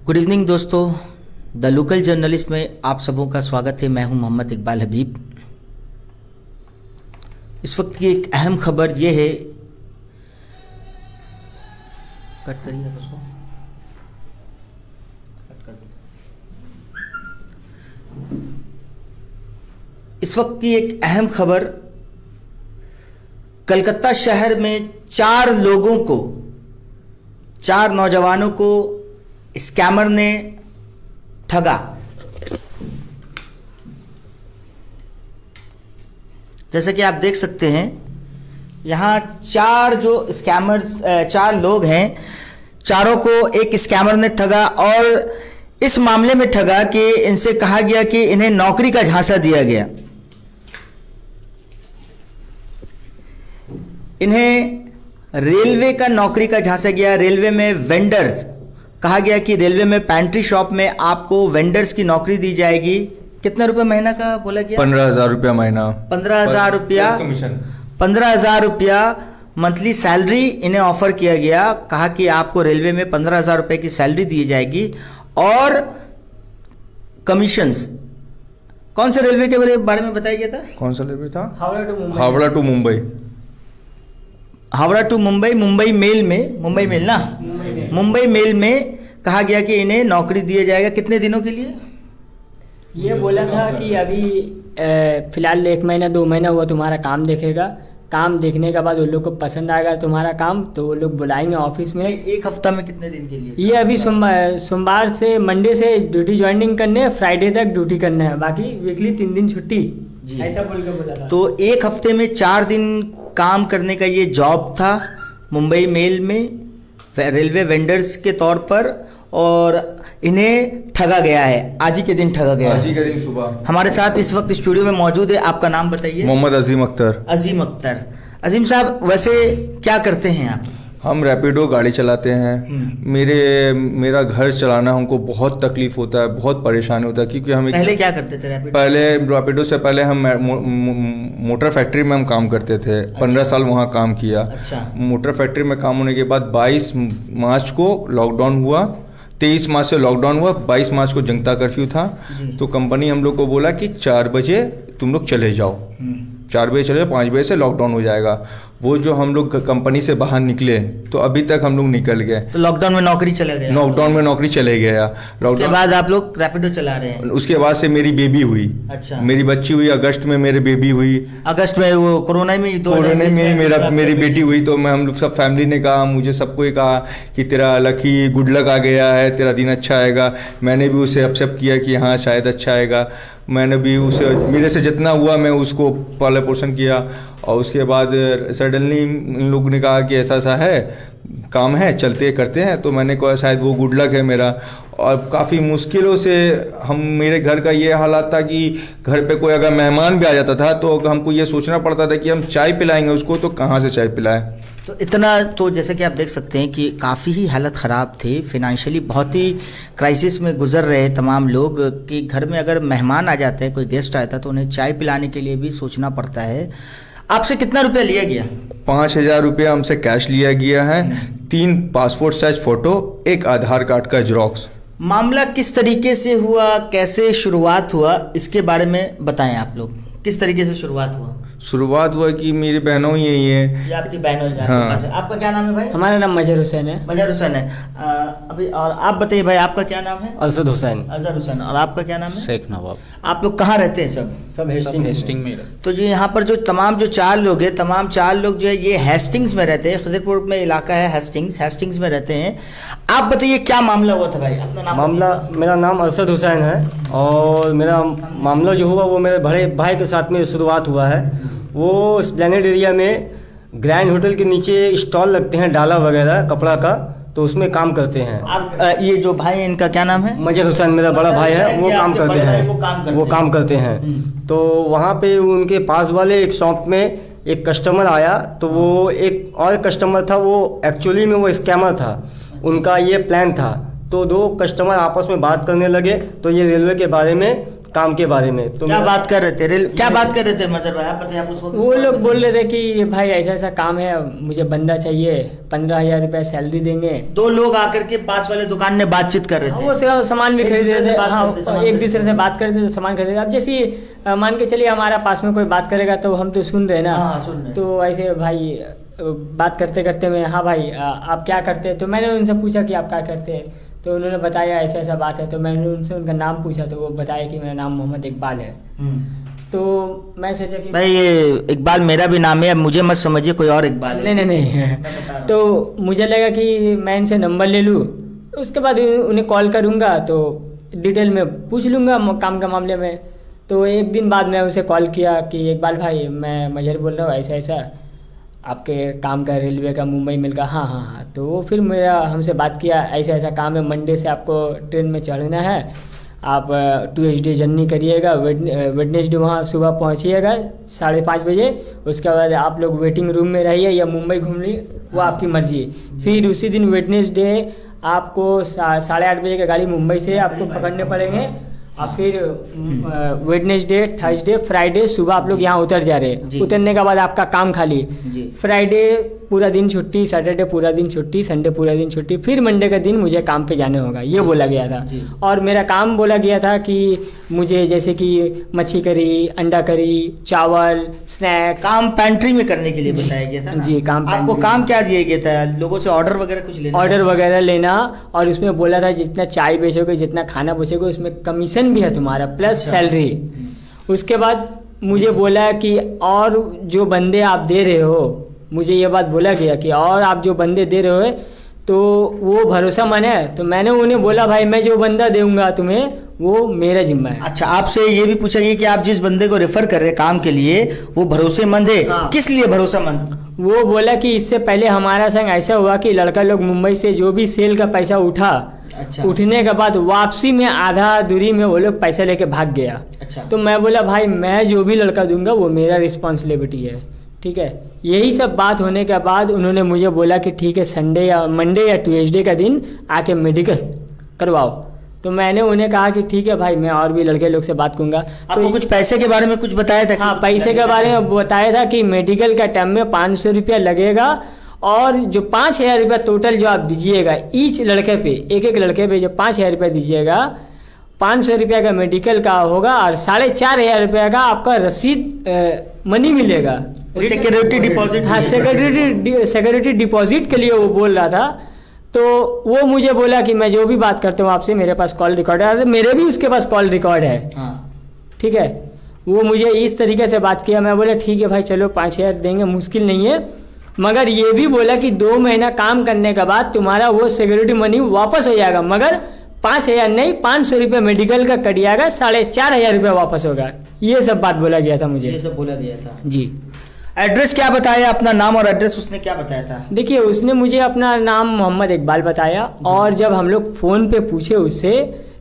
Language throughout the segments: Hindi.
गुड इवनिंग दोस्तों, द लोकल जर्नलिस्ट में आप सबों का स्वागत है। मैं हूं मोहम्मद इकबाल हबीब। इस वक्त की एक अहम खबर ये है, कट करिए आप उसको, कट कर दीजिए। इस वक्त की एक अहम खबर, कलकत्ता शहर में 4 नौजवानों को स्कैमर ने ठगा। जैसा कि आप देख सकते हैं, यहाँ 4 लोग हैं, चारों को एक स्कैमर ने ठगा और इस मामले में ठगा कि इनसे कहा गया कि इन्हें नौकरी का झांसा दिया गया। इन्हें रेलवे का नौकरी का झांसा गया। रेलवे में वेंडर्स, कहा गया कि रेलवे में पैंट्री शॉप में आपको वेंडर्स की नौकरी दी जाएगी। कितने रुपए महीना का बोला गया? 15,000 रुपया महीना। 15,000 रुपया, 15,000 रुपया मंथली सैलरी इन्हें ऑफर किया गया। कहा कि आपको रेलवे में 15,000 रुपए की सैलरी दी जाएगी और कमीशंस। कौन से रेलवे के बारे में बताया गया था? कौन सा रेलवे था? Howrah to Mumbai. Howrah to Mumbai. Mumbai mail में कहा गया कि इन्हें नौकरी दिया जाएगा। कितने दिनों के लिए? ये बोला था कि अभी फिलहाल 1 महीना 2 महीना हुआ, तुम्हारा काम देखेगा। काम देखने के बाद उन लोग को पसंद आएगा तुम्हारा काम तो वो लोग बुलाएंगे ऑफिस में। एक हफ्ता में कितने दिन के लिए? ये अभी सोमवार से मंडे से ड्यूटी ज्वाइनिंग करने है, फ्राइडे तक ड्यूटी करना है, बाकी वीकली 3 दिन छुट्टी, ऐसा बोल के बोला था। तो एक हफ्ते में 4 दिन काम करने का ये जॉब था मुंबई मेल में रेलवे वेंडर्स के तौर पर, और इन्हें ठगा गया है। आज ही के दिन ठगा गया है। आज ही के दिन सुबह। हमारे साथ इस वक्त स्टूडियो में मौजूद है। आपका नाम बताइए। मोहम्मद अजीम अख्तर। अजीम अख्तर। अजीम साहब, वैसे क्या करते हैं आप? हम रैपिडो गाड़ी चलाते हैं। मेरा घर चलाना हमको बहुत तकलीफ होता है, बहुत परेशानी होता है, क्योंकि हमें पहले क्या करते थे रैपिडो? पहले रैपिडो से पहले हम मोटर फैक्ट्री में हम काम करते थे। 15 साल वहाँ काम किया। अच्छा। मोटर फैक्ट्री में काम होने के बाद 22 मार्च को लॉकडाउन हुआ। 23 मार्च से लॉकडाउन हुआ, 22 मार्च को जनता कर्फ्यू था। तो कंपनी हम लोग को बोला कि 4 बजे तुम लोग चले जाओ। 4 बजे चले, 5 बजे से लॉकडाउन हो जाएगा। वो जो हम लोग कंपनी से बाहर निकले तो अभी तक हम लोग निकल गए। तो लॉकडाउन में नौकरी चले गए? लॉकडाउन में नौकरी चले गया। उसके बाद आप लोग रैपिडो चला रहे हैं? उसके बाद से मेरी बेबी हुई। अच्छा। मेरी बच्ची हुई, अगस्त में मेरी बेबी हुई। अगस्त में? वो कोरोना में मेरी बेटी हुई। तो हम लोग सब फैमिली ने कहा, मुझे सबको ही कहा कि तेरा लकी गुड लक आ गया है, तेरा दिन अच्छा आएगा। मैंने भी उसे एक्सेप्ट किया कि हाँ शायद अच्छा आएगा। मैंने भी उसे, मेरे से जितना हुआ मैं उसको पालन पोषण किया। और उसके बाद सडनली इन लोगों ने कहा कि ऐसा ऐसा है, काम है, चलते करते हैं। तो मैंने कहा शायद वो गुड लक है मेरा। और काफ़ी मुश्किलों से मेरे घर का ये हालात था कि घर पे कोई अगर मेहमान भी आ जाता था तो हमको ये सोचना पड़ता था कि हम चाय पिलाएंगे उसको तो कहाँ से चाय पिलाएं। तो इतना, तो जैसे कि आप देख सकते हैं कि काफ़ी ही हालत ख़राब थी, फिनेंशियली बहुत ही क्राइसिस में गुजर रहे तमाम लोग, कि घर में अगर मेहमान आ जाते हैं, कोई गेस्ट आता है तो उन्हें चाय पिलाने के लिए भी सोचना पड़ता है। आपसे कितना रुपया लिया गया? 5,000 रुपया हमसे कैश लिया गया है। 3 पासपोर्ट साइज फ़ोटो, 1 आधार कार्ड का जेरॉक्स। मामला किस तरीके से हुआ, कैसे शुरुआत हुआ, इसके बारे में बताएं आप लोग। किस तरीके से शुरुआत हुआ? शुरुआत हुआ कि मेरी बहनों यही है। ये आपकी बहनों है? हाँ। आपका क्या नाम है भाई? हमारा नाम मजहर हुसैन है। मजहर हुसैन है। अभी और आप बताइए भाई, आपका क्या नाम है? असद हुसैन। अजहर हुसैन। और आपका क्या नाम है? शेख नवाब। आप लोग कहाँ रहते हैं सब? सब हेस्टिंग में। तो जो यहाँ पर जो तमाम 4 लोग हैं, तमाम 4 लोग जो है ये हेस्टिंग्स में रहते हैं। खिदरपुर में इलाका है हेस्टिंग्स में रहते हैं। आप बताइए क्या मामला हुआ था भाई? अपना नाम। मामला, मेरा नाम असद हुसैन है और मेरा मामला जो हुआ वो मेरे बड़े भाई के साथ में शुरुआत हुआ है। वो स्प्लेनेड एरिया में ग्रैंड होटल के नीचे स्टॉल लगते हैं, डाला वगैरह कपड़ा का, तो उसमें काम करते हैं। आप ये जो भाई है इनका क्या नाम है? मजहर हुसैन मेरा बड़ा भाई है। वो काम करते हैं। वो काम करते हैं। तो वहाँ पे उनके पास वाले एक शॉप में एक कस्टमर आया, तो वो एक और कस्टमर था, वो एक्चुअली में वो स्कैमर था। उनका ये प्लान था। तो 2 कस्टमर आपस में बात करने लगे, तो ये रेलवे के बारे में काम के बारे में। तो क्या मेरा- बात कर रहे थे क्या बात कर रहे थे मजहर भाई, आप बताइए, आप उस वक्त वो लोग बोल रहे थे कि भाई ऐसा ऐसा काम है, मुझे बंदा चाहिए, 15,000 रुपया सैलरी देंगे। दो लोग आकर के पास वाले दुकान में बातचीत कर रहे थे। वो सामान भी एक खरीद दूसरे रहे से थे, बात हाँ, करते, सामान एक खरीद दूसरे से बात करते थे, सामान खरीदते थे। अब जैसे मान के चलिए हमारा पास में कोई बात करेगा तो हम तो सुन रहे हैं ना। हाँ, सुन रहे हैं। तो ऐसे भाई बात करते करते मैं, हाँ भाई आप क्या करते हैं, तो मैंने उनसे पूछा कि आप क्या करते हैं, तो उन्होंने बताया ऐसा ऐसा बात है। तो मैंने उनसे उनका नाम पूछा तो वो बताया कि मेरा नाम मोहम्मद इकबाल है। तो मैं सोचा कि भाई ये इकबाल मेरा भी नाम है, अब मुझे मत समझिए कोई और इकबाल है। नहीं नहीं मैं बता रहा नहीं। तो मुझे लगा कि मैं इनसे नंबर ले लूँ, उसके बाद उन्हें कॉल करूँगा तो डिटेल में पूछ लूँगा काम के मामले में। तो एक दिन बाद मैं उसे कॉल किया कि इकबाल भाई मैं मजहर बोल रहा हूँ, ऐसा ऐसा आपके काम का रेलवे का मुंबई मिल का। हाँ हाँ हाँ। तो वो फिर मेरा हमसे बात किया, ऐसा ऐसा काम है, मंडे से आपको ट्रेन में चढ़ना है, आप ट्यूसडे जर्नी करिएगा, वेडनेसडे वहाँ सुबह पहुँचिएगा 5:30 बजे। उसके बाद आप लोग वेटिंग रूम में रहिए या मुंबई घूम ली, वो आपकी मर्जी। फिर उसी दिन वेडनेसडे आपको 8:30 बजे की गाड़ी मुंबई से आपको पकड़ने पड़ेंगे। और फिर वेडनेसडे, थर्सडे, फ्राइडे सुबह आप लोग यहाँ उतर जा रहे हैं। उतरने के बाद आपका काम खाली, फ्राइडे पूरा दिन छुट्टी, सैटरडे पूरा दिन छुट्टी, संडे पूरा दिन छुट्टी, फिर मंडे का दिन मुझे काम पे जाने होगा, ये बोला गया था। और मेरा काम बोला गया था कि मुझे जैसे कि मच्छी करी, अंडा करी, चावल, स्नैक्स, काम पेंट्री में करने के लिए बताया गया था ना? जी, काम आपको पेंट्री काम क्या दिया गया था? लोगों से ऑर्डर वगैरह कुछ लेना? ऑर्डर वगैरह लेना। और उसमें बोला था जितना चाय बेचोगे, जितना खाना बेचोगे, उसमें कमीशन भी है तुम्हारा प्लस सैलरी। उसके बाद मुझे बोला कि और जो बंदे आप दे रहे हो, मुझे ये बात बोला गया कि और आप जो बंदे दे रहे हो तो वो भरोसेमंद है। तो मैंने उन्हें बोला भाई मैं जो बंदा दूंगा तुम्हें वो मेरा जिम्मा है। अच्छा, आपसे ये भी पूछा गया कि आप जिस बंदे को रेफर कर रहे हैं काम के लिए वो भरोसेमंद है? हाँ। किस लिए भरोसेमंद? वो बोला कि इससे पहले हमारा संग ऐसा हुआ कि लड़का लोग मुंबई से जो भी सेल का पैसा उठा, अच्छा। उठने के बाद वापसी में आधा दूरी में वो लोग पैसा लेके भाग गया। अच्छा। तो मैं बोला भाई मैं जो भी लड़का दूंगा वो मेरा रिस्पॉन्सिबिलिटी है, ठीक है। यही सब बात होने के बाद उन्होंने मुझे बोला कि ठीक है संडे या मंडे या ट्यूसडे का दिन आके मेडिकल करवाओ। तो मैंने उन्हें कहा कि ठीक है भाई, मैं और भी लड़के लोग से बात करूंगा। आपको कुछ पैसे के बारे में कुछ बताया था? हाँ, पैसे के बारे में बताया था कि मेडिकल का टाइम में 500 रुपया लगेगा और जो 5,000 रुपया टोटल जो आप दीजिएगा ईच लड़के पे, एक लड़के पे जो 5,000 रुपया दीजिएगा, 500 रुपया का मेडिकल का होगा और 4,500 रुपया का आपका रसीद मनी मिलेगा, सिक्योरिटी डिपॉजिट। हाँ, सिक्योरिटी डिपॉजिट के लिए वो बोल रहा था। तो वो मुझे बोला कि मैं जो भी बात करता हूँ आपसे, मेरे पास कॉल रिकॉर्ड है, मेरे भी उसके पास कॉल रिकॉर्ड है। हाँ। ठीक है। वो मुझे इस तरीके से बात किया। मैं बोला ठीक है भाई चलो 5,000 देंगे, मुश्किल नहीं है, मगर ये भी बोला कि 2 महीना काम करने के बाद तुम्हारा वो सिक्योरिटी मनी वापस हो जाएगा, मगर 5,000 नहीं 500 रुपये मेडिकल का कट जाएगा, 4,500 रुपया वापस होगा। ये सब बात बोला गया था मुझे। ये सब बोला गया था जी। एड्रेस क्या बताया? अपना नाम और एड्रेस उसने क्या बताया था? देखिए उसने मुझे अपना नाम मोहम्मद इकबाल बताया और जब हम लोग फ़ोन पे पूछे उससे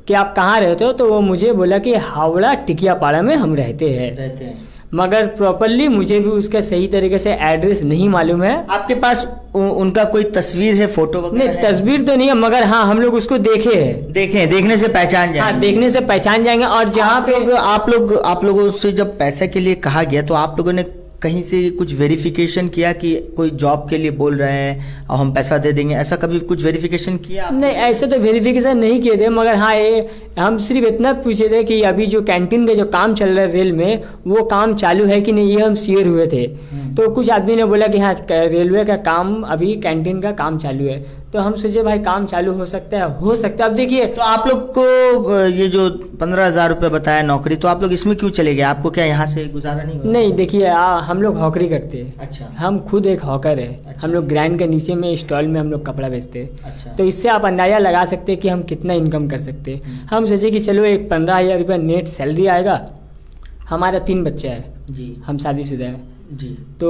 कि आप कहाँ रहते हो, तो वो मुझे बोला कि हावड़ा टिकियापाड़ा में हम रहते हैं। मगर प्रॉपरली मुझे भी उसका सही तरीके से एड्रेस नहीं मालूम है। आपके पास उनका कोई तस्वीर है, फोटो वगैरह? नहीं, तस्वीर तो नहीं है, मगर हाँ हम लोग उसको देखे हैं। देखने से पहचान जाएंगे। हाँ, देखने से पहचान जाएंगे। और जहाँ पे आप लोगों से जब पैसे के लिए कहा गया तो आप लोगों ने कहीं से कुछ वेरिफिकेशन किया कि कोई जॉब के लिए बोल रहे हैं और हम पैसा दे देंगे, ऐसा कभी कुछ वेरिफिकेशन किया? नहीं, ऐसे तो वेरिफिकेशन नहीं किए थे, मगर हाँ ये हम सिर्फ इतना पूछे थे कि अभी जो कैंटीन का जो काम चल रहा है रेल में, वो काम चालू है कि नहीं, ये हम श्योर हुए थे। तो कुछ आदमी ने बोला कि हाँ रेलवे का काम, अभी कैंटीन का काम चालू है। तो हम सोचे भाई काम चालू हो सकता है। अब देखिए, तो आप लोग को ये जो 15,000 रुपये बताया नौकरी, तो आप लोग इसमें क्यों चले गए? आपको क्या यहाँ से गुजारा नहीं हुआ? नहीं देखिए हम लोग हॉकरी करते हैं। अच्छा। हम खुद एक हॉकर है। अच्छा। हम लोग ग्रैंड के नीचे में स्टॉल में हम लोग कपड़ा बेचते हैं। अच्छा। तो इससे आप अंदाजा लगा सकते हैं कि हम कितना इनकम कर सकते हैं। हम सोचे कि चलो एक 15,000 रुपया नेट सैलरी आएगा। हमारा 3 बच्चा है जी, हम शादीशुदा है। जी। तो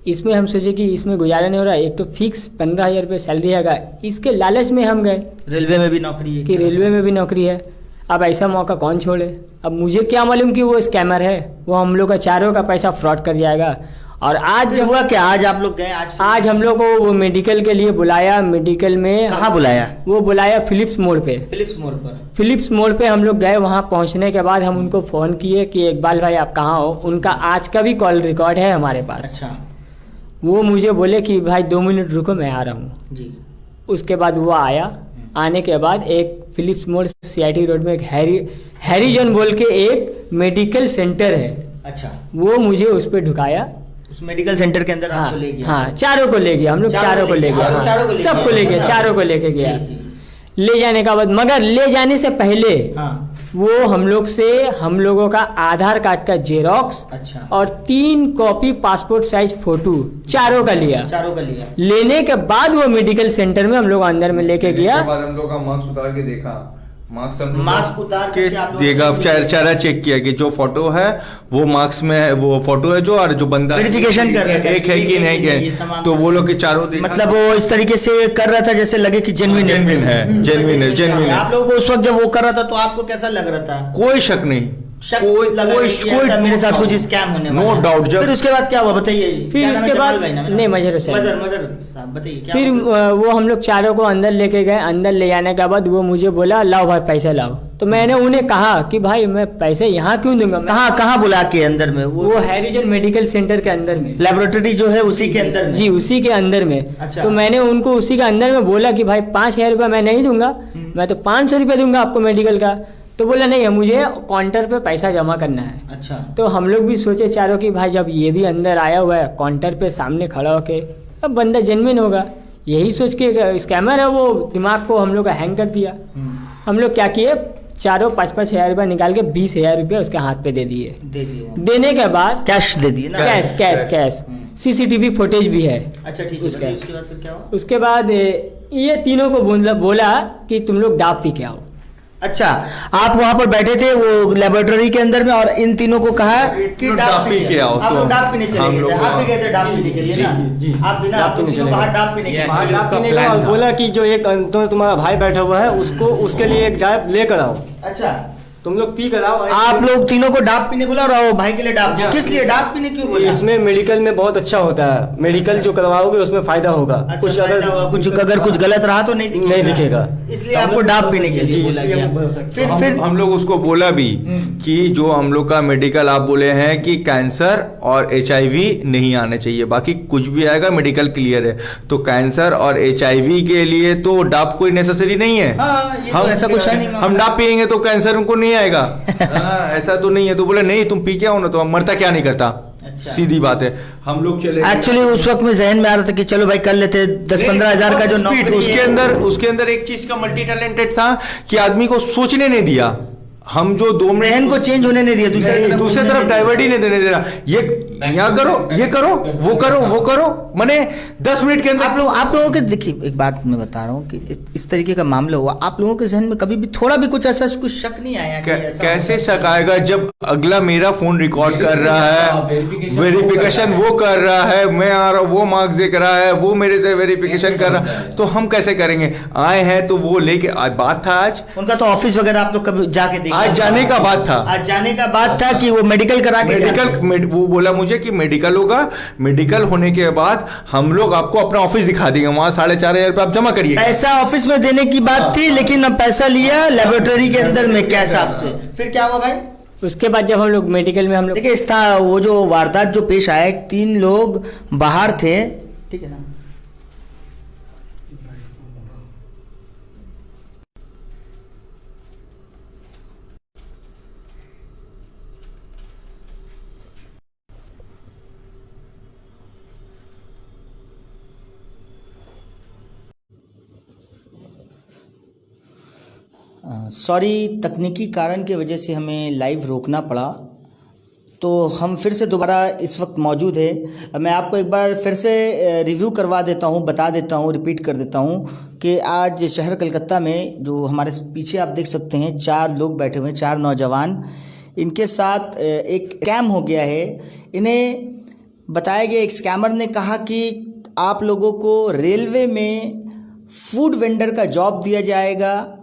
इसमें हम सोचे कि इसमें गुजारा नहीं हो रहा, एक तो फिक्स 15,000 रुपये सैलरी आएगा, इसके लालच में हम गए रेलवे में भी नौकरी है कि रेलवे में भी नौकरी है। अब ऐसा मौका कौन छोड़े? अब मुझे क्या मालूम कि वो स्कैमर है, वो हम लोग का चारों का पैसा फ्रॉड कर जाएगा। और आज फिर जब हुआ क्या, आज आप लोग गए? आज हम लोग को वो मेडिकल के लिए बुलाया, मेडिकल में कहाँ बुलाया? वो बुलाया फिलिप्स मोड़ पे। फिलिप्स मोड़ पर। फिलिप्स मोड़ पे हम लोग गए। वहाँ पहुँचने के बाद हम उनको फ़ोन किए कि इकबाल भाई आप कहाँ हो। उनका आज का भी कॉल रिकॉर्ड है हमारे पास। अच्छा वो मुझे बोले कि भाई 2 मिनट रुको मैं आ रहा हूँ। जी। उसके बाद वो आया। आने के बाद एक फिलिप्स मोड़ CIT रोड में एक हैरिजन बोल के एक मेडिकल सेंटर है। अच्छा, वो मुझे उस पर ढुकाया। उस मेडिकल सेंटर के अंदर हाँ आपको ले गया? हाँ, चारों को ले गया। हम लोग चारों को ले गया। हाँ, चारों को ले सबको गया। ले गया, चारों को लेके गया। जी, जी। ले जाने का बाद, मगर ले जाने से पहले हाँ। वो हम लोग से हम लोगों का आधार कार्ड का जेरोक्स अच्छा। और 3 कॉपी पासपोर्ट साइज फोटो चारों का लिया। चारों का लिया। लेने के बाद वो मेडिकल सेंटर में हम लोग अंदर में लेके गया। उसके बाद हम लोग का मास्क उतार के देखा, मास्क उतार के के आप लोग देखा, चेक चेहरा चेक किया कि जो फोटो है वो मार्क्स में है, वो फोटो है जो, और जो बंदा वेरिफिकेशन कर रहे थे एक है कि नहीं ये है। तमाम- तो वो लोग के चारों देखा, मतलब वो इस तरीके से कर रहा था जैसे लगे कि जेन्युइन जेन्युइन है, जेन्युइन है। आप लोगों को उस वक्त जब वो कर रहा था तो आपको कैसा लग रहा था? कोई शक नहीं, शक लगा कि ऐसा मेरे साथ कुछ स्कैम होने वाला नो है। डाउट। फिर उसके बाद क्या हुआ बताइए? फिर क्या नाम है? उसके बाद जमाल भाई नाम है ना? नहीं, मजहर हुसैन। मजहर साहब बताइए क्या फिर हुआ? वो हम लोग चारों को अंदर लेके गए। अंदर ले जाने के बाद वो मुझे बोला लाओ भाई पैसे लाओ। तो मैंने उन्हें कहा कि भाई मैं पैसे यहाँ क्यों दूंगा। कहाँ कहाँ बुला के अंदर में? वो हैरिजन मेडिकल सेंटर के अंदर में, लेबोरेटरी जो है उसी के अंदर में? जी उसी के अंदर में। अच्छा। तो मैंने उनको उसी के अंदर में बोला कि भाई 5,000 रुपये मैं नहीं दूंगा, मैं तो 500 रुपये दूंगा आपको मेडिकल का। तो बोला नहीं, मुझे काउंटर पे पैसा जमा करना है। अच्छा। तो हम लोग भी सोचे चारों कि भाई जब ये भी अंदर आया हुआ है काउंटर पे सामने खड़ा होके, अब बंदा जेन्युइन होगा, यही सोच के स्कैमर है वो, दिमाग को हम लोग का हैंग कर दिया। हम लोग क्या किए, चारों 5-5 हज़ार रुपये निकाल के 20,000 रुपये उसके हाथ पे दे दिए। दे दिए? देने के बाद कैश दे दिए ना? Cash cash cash CCTV footage भी है। अच्छा ठीक है, उसके बताइए उसके बाद फिर क्या हुआ? उसके बाद ये तीनों को बोला कि तुम लोग डाब पी के आओ। अच्छा, आप वहां पर बैठे थे वो लेबोरेटरी के अंदर में और इन तीनों को कहा कि डाब पी के आओ। आप लोग डाब पीने चले गए थे? आप भी गए थे डाब पीने के लिए ना? आप बिना आप तीनों बाहर डाब पीने के लिए? बाहर डाब पीने का, और बोला कि जो एक तो तुम्हारा भाई बैठा हुआ है उसको, उसके लिए एक डाब लेकर आओ, अच्छा, तुम लोग पी कर आओ। आप लोग तीनों को डाब पीने बोला और भाई के लिए डाब? क्या? किस लिए डाब पीने क्यों बोला? इसमें मेडिकल में बहुत अच्छा होता है, मेडिकल जो करवाओगे उसमें फायदा होगा। अच्छा, कुछ फायदा होगा, अगर कुछ गलत रहा तो नहीं दिखेगा। इसलिए आपको डाब पीने के लिए जी, बोला इसलिए गया। हम बोल सकते फिर हम, फिर हम लोग उसको बोला भी कि जो हम लोग का मेडिकल आप बोले हैं कि कैंसर और HIV नहीं आने चाहिए, बाकी कुछ भी आएगा मेडिकल क्लियर है। तो कैंसर और HIV के लिए तो डाब कोई नेसेसरी नहीं है। हाँ, ये तो ऐसा कुछ है नहीं। हम डाब पियेंगे तो कैंसर उनको नहीं आएगा। हाँ, ऐसा तो नहीं है। तो बोले नहीं तुम पी के आओ ना, तो हम मरता क्या नहीं करता। अच्छा। सीधी बात है। हम लोग चले एक्चुअली उस वक्त में जहन में आ रहा था कि चलो भाई कर लेते, 10-15 हजार का जो नौकरी उसके अंदर एक चीज का मल्टी टैलेंटेड था कि आदमी को सोचने नहीं दिया। हम जो 2 मिनट जहन को चेंज होने नहीं दिया, दूसरे तरफ डाइवर्ट ही नहीं देने दे रहा। ये यहाँ करो, ये करो, वो करो, वो करो, माने 10 मिनट के अंदर आप लोगों के देखिए, एक बात मैं बता रहा हूँ कि इस तरीके का मामला हुआ, आप लोगों के जहन में कभी भी थोड़ा भी कुछ ऐसा कुछ शक नहीं आया कि ऐसा कैसे शक आएगा जब अगला मेरा फोन रिकॉर्ड कर रहा है, वेरिफिकेशन वो कर रहा है, मैं आ रहा हूँ, वो मार्क्स देख रहा है, वो मेरे से वेरिफिकेशन कर रहा है, तो हम कैसे करेंगे? आए हैं तो वो लेके आज बात था, आज उनका तो ऑफिस वगैरह आप लोग कभी जाके देखिए, आज जाने का बात था, आज जाने का बात था कि वो मेडिकल करा के वो बोला मुझे कि मेडिकल होगा, मेडिकल होने के बाद हम लोग आपको अपना ऑफिस दिखा देंगे, वहां 4,500 रुपये आप जमा करिए। पैसा ऑफिस में देने की बात थी, लेकिन अब पैसा लिया लेबोरेटरी के अंदर में कैश आपसे। फिर क्या हुआ भाई? उसके बाद जब हम लोग मेडिकल में हम लोग देखिए वो जो वारदात जो पेश आया, 3 लोग बाहर थे, ठीक है ना? सॉरी, तकनीकी कारण की वजह से हमें लाइव रोकना पड़ा, तो हम फिर से दोबारा इस वक्त मौजूद है। मैं आपको एक बार फिर से रिव्यू करवा देता हूँ, बता देता हूँ, रिपीट कर देता हूँ कि आज शहर कलकत्ता में जो हमारे पीछे आप देख सकते हैं 4 लोग बैठे हुए हैं, 4 नौजवान, इनके साथ एक स्कैम हो गया है। इन्हें बताया गया, एक स्कैमर ने कहा कि आप लोगों को रेलवे में फूड वेंडर का जॉब दिया जाएगा,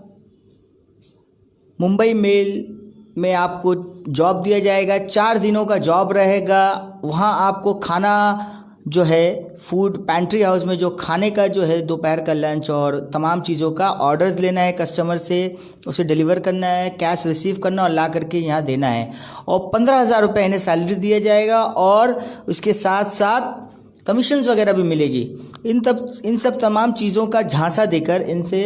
मुंबई मेल में आपको जॉब दिया जाएगा, 4 दिनों का जॉब रहेगा, वहाँ आपको खाना जो है फूड पैंट्री हाउस में जो खाने का जो है दोपहर का लंच और तमाम चीज़ों का ऑर्डर्स लेना है कस्टमर से, उसे डिलीवर करना है, कैश रिसीव करना और ला करके यहाँ देना है। और 15,000 रुपये इन्हें सैलरी दिया जाएगा और उसके साथ साथ कमीशंस वगैरह भी मिलेगी। इन सब तमाम चीज़ों का झांसा देकर इनसे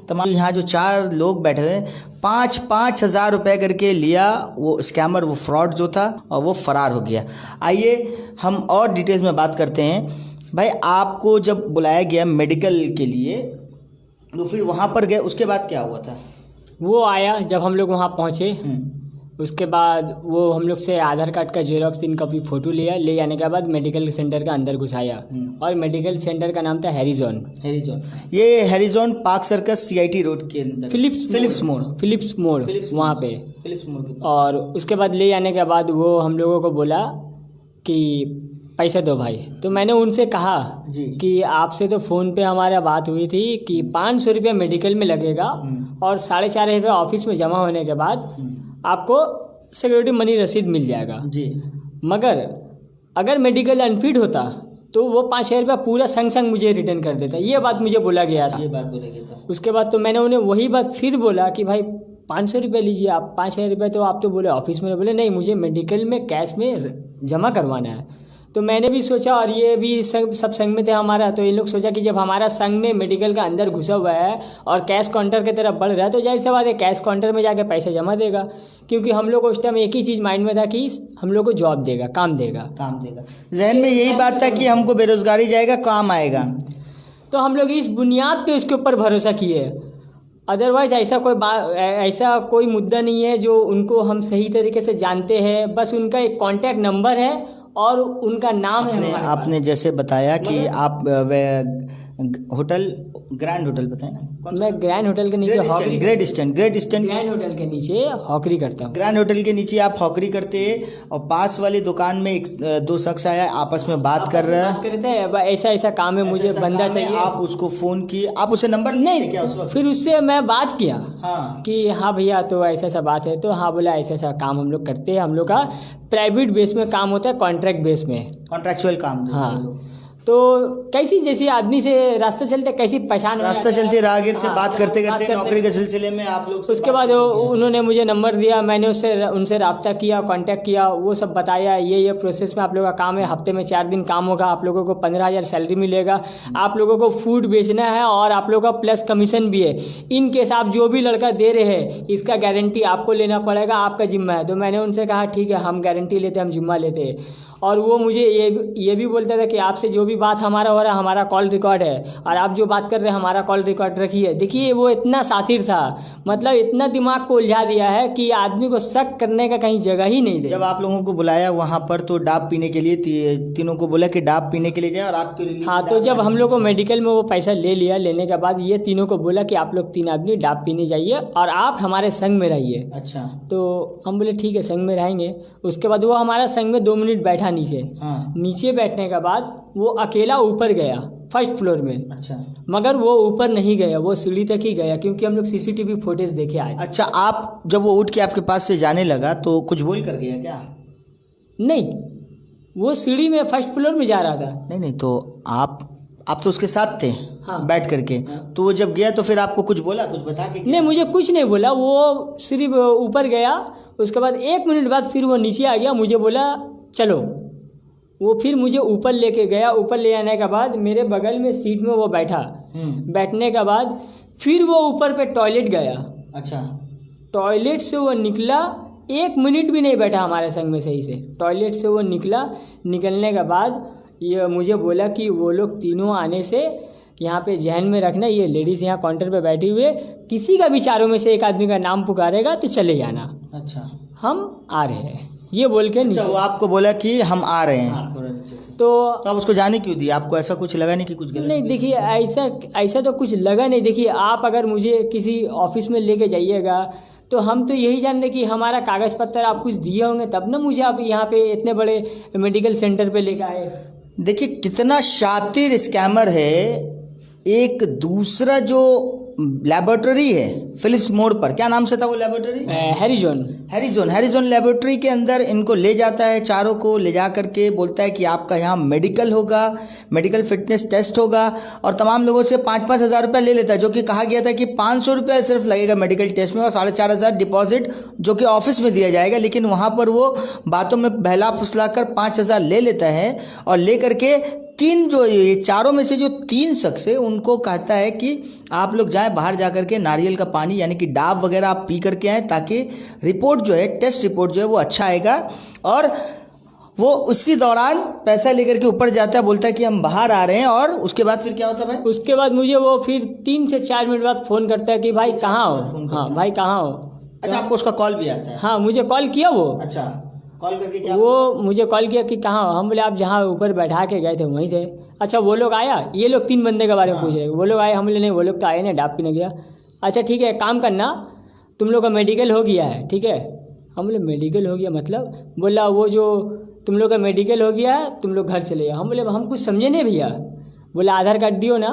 तमाम यहाँ जो 4 लोग बैठे हुए 5-5 हज़ार रुपये करके लिया वो स्कैमर, वो फ्रॉड जो था, और वो फ़रार हो गया। आइए हम और डिटेल्स में बात करते हैं। भाई आपको जब बुलाया गया मेडिकल के लिए तो फिर वहाँ पर गए, उसके बाद क्या हुआ था? वो आया जब हम लोग वहाँ पहुँचे, उसके बाद वो हम लोग से आधार कार्ड का जेरोक्स 3 कॉपी फ़ोटो लिया। ले जाने के बाद मेडिकल सेंटर का अंदर घुसाया और मेडिकल सेंटर का नाम था हैरिजॉन। ये हैरिजॉन पार्क सर्कस CIT रोड के अंदर, फिलिप्स मोड़ वहाँ पे फिलिप्स मोड़। और उसके बाद ले जाने के बाद वो हम लोगों को बोला कि पैसे दो भाई। तो मैंने उनसे कहा कि आपसे तो फ़ोन पे हमारा बात हुई थी कि 500 रुपये मेडिकल में लगेगा और 4.5 रुपये ऑफिस में जमा होने के बाद आपको सिक्योरिटी मनी रसीद मिल जाएगा जी। मगर अगर मेडिकल अनफिट होता तो वो 5,000 रुपया पूरा संग मुझे रिटर्न कर देता। ये बात मुझे बोला गया था। उसके बाद तो मैंने उन्हें वही बात फिर बोला कि भाई 500 रुपये लीजिए आप, 5,000 रुपये तो आप तो बोले ऑफिस में, बोले नहीं मुझे मेडिकल में कैश में जमा करवाना है। तो मैंने भी सोचा और ये भी सब संग में थे हमारा, तो इन लोग सोचा कि जब हमारा संग में मेडिकल का अंदर घुसा हुआ है और कैश काउंटर की तरफ बढ़ रहा है तो जाहिर सी बात है कैश काउंटर में जाके पैसे जमा देगा, क्योंकि हम लोग को उस टाइम एक ही चीज़ माइंड में था कि हम लोग को जॉब देगा, काम देगा। जहन में यही बात था कि हमको बेरोजगारी जाएगा, काम आएगा। तो हम लोग इस बुनियाद पे उसके ऊपर भरोसा किए। अदरवाइज ऐसा कोई मुद्दा नहीं है जो उनको हम सही तरीके से जानते हैं। बस उनका एक कॉन्टैक्ट नंबर है और उनका नाम है। आपने जैसे बताया कि आप होटल ग्रैंड होटल बताए ना, मैं ग्रैंड होटल के नीचे ग्रेट ईस्टर्न ग्रैंड होटल के नीचे हॉकरी करता हूँ। ग्रैंड होटल के नीचे आप हॉकरी करते हैं और पास वाली दुकान में 2 शख्स आया, आपस में बात कर रहा है, ऐसा काम है, मुझे बंदा चाहिए। आप उसको फ़ोन किए, आप उसे नंबर नहीं क्या? फिर उससे मैं बात किया कि हाँ भैया तो ऐसा बात है। तो हाँ बोला ऐसा काम हम लोग करते हैं, हम लोग का प्राइवेट बेस में काम होता है, कॉन्ट्रैक्ट बेस में, कॉन्ट्रैक्चुअल काम। हाँ। तो कैसी जैसे आदमी से रास्ते चलते कैसी पहचान, रास्ता चलते राहगीर से बात करते नौकरी के सिलसिले में आप लोग। उसके बाद उन्होंने मुझे नंबर दिया, मैंने उनसे रब्ता किया, कांटेक्ट किया, वो सब बताया ये प्रोसेस में आप लोगों का काम है, हफ्ते में 4 दिन काम होगा, आप लोगों को 15,000 सैलरी मिलेगा, आप लोगों को फूड बेचना है और आप लोगों का प्लस कमीशन भी है। इन केस आप जो भी लड़का दे रहे हैं इसका गारंटी आपको लेना पड़ेगा, आपका जिम्मा है। तो मैंने उनसे कहा ठीक है हम गारंटी लेते, हम जिम्मा लेते हैं। और वो मुझे ये भी बोलता था कि आपसे जो भी बात हमारा हो रहा है हमारा कॉल रिकॉर्ड है और आप जो बात कर रहे हैं हमारा कॉल रिकॉर्ड रखिए। देखिए वो इतना सातिर था, मतलब इतना दिमाग को उलझा दिया है कि आदमी को शक करने का कहीं जगह ही नहीं दे। जब आप लोगों को बुलाया वहाँ पर तो डाब पीने के लिए तीनों को बोला कि डाब पीने के लिए जाए और आपके लिए। हाँ, तो जब हम लोग को मेडिकल में वो पैसा ले लिया, लेने के बाद ये तीनों को बोला कि आप लोग 3 आदमी डाब पीने जाइए और आप हमारे संग में रहिए। अच्छा। तो हम बोले ठीक है संग में रहेंगे। उसके बाद वो हमारा संग में 2 मिनट बैठा नीचे। नीचे बैठने के बाद वो अकेला ऊपर गया फर्स्ट फ्लोर में। अच्छा। मगर वो ऊपर नहीं गया, वो सीढ़ी तक ही गया, क्योंकि हम लोग CCTV फुटेज देखे आज। अच्छा, आप जब वो उठ के आपके पास से जाने लगा तो कुछ बोल कर गया क्या? नहीं, वो सीढ़ी में फर्स्ट फ्लोर में जा रहा था। नहीं तो आप तो उसके साथ थे। हाँ। बैठ करके। तो वो जब गया तो फिर आपको कुछ बोला, कुछ बता के? नहीं, मुझे कुछ नहीं बोला, वो सिर्फ ऊपर गया। उसके बाद 1 मिनट बाद फिर वो नीचे आ गया, मुझे बोला चलो। वो फिर मुझे ऊपर लेके गया। ऊपर ले आने के बाद मेरे बगल में सीट में वो बैठा। बैठने के बाद फिर वो ऊपर पे टॉयलेट गया। अच्छा। टॉयलेट से वो निकला, 1 मिनट भी नहीं बैठा हमारे संग में सही से। टॉयलेट से वो निकला, निकलने के बाद ये मुझे बोला कि वो लोग तीनों आने से यहाँ पे जहन में रखना, ये लेडीज़ यहाँ काउंटर पे बैठी हुए, किसी का भी चारों में से एक आदमी का नाम पुकारेगा तो चले जाना। अच्छा। हम आ रहे हैं ये बोल के नीचे। वो आपको बोला कि हम आ रहे हैं। तो आप उसको जाने क्यों दिया? आपको ऐसा कुछ लगा नहीं कि कुछ गलत? नहीं, देखिए ऐसा तो कुछ लगा नहीं। देखिए आप अगर मुझे किसी ऑफिस में लेके जाइएगा तो हम तो यही जान रहे कि हमारा कागज़ पत्तर आप कुछ दिए होंगे तब ना मुझे आप यहाँ पे इतने बड़े मेडिकल सेंटर पे लेके आए। देखिए कितना शातिर स्कैमर है। एक दूसरा जो लेबोरेटरी है फिलिप्स मोड़ पर, क्या नाम से था वो लेबोरेटरी? हैरिजोन लेबोरेटरी के अंदर इनको ले जाता है, चारों को ले जा करके बोलता है कि आपका यहाँ मेडिकल होगा, मेडिकल फिटनेस टेस्ट होगा, और तमाम लोगों से 5-5 हज़ार रुपये ले लेता है, जो कि कहा गया था कि 500 रुपये सिर्फ लगेगा मेडिकल टेस्ट में और 4,500 डिपॉजिट जो कि ऑफिस में दिया जाएगा। लेकिन वहाँ पर वो बातों में बहला फुसला कर 5,000 ले लेता है और ले करके ये चारों में से जो 3 शख्स है उनको कहता है कि आप लोग जाएं बाहर जा करके नारियल का पानी यानी कि डाब वगैरह आप पी करके आएँ, ताकि रिपोर्ट जो है, टेस्ट रिपोर्ट जो है वो अच्छा आएगा। और वो उसी दौरान पैसा लेकर के ऊपर जाता है, बोलता है कि हम बाहर आ रहे हैं। और उसके बाद फिर क्या होता है भाई? उसके बाद मुझे वो फिर 3 से 4 मिनट बाद फ़ोन करता है कि भाई कहाँ हो? हाँ भाई कहाँ हो? अच्छा, आपको उसका कॉल भी आता है? हाँ, मुझे कॉल किया वो। अच्छा, कॉल करके क्या? वो मुझे कॉल किया कि कहाँ हो? हम बोले आप जहाँ ऊपर बैठा के गए थे वहीं थे। अच्छा, वो लोग आया? ये लोग 3 बंदे के बारे में पूछ रहे हैं। वो लोग आए? हम बोले नहीं, वो लोग तो आए नहीं, डाब पीने गया। अच्छा ठीक है, काम करना, तुम लोग का मेडिकल हो गया है, ठीक है? हम बोले मेडिकल हो गया मतलब? बोला वो जो तुम लोग का मेडिकल हो गया है, तुम लोग घर चले जाओ। हम बोले हम कुछ समझे नहीं भैया। बोला आधार कार्ड दियो ना,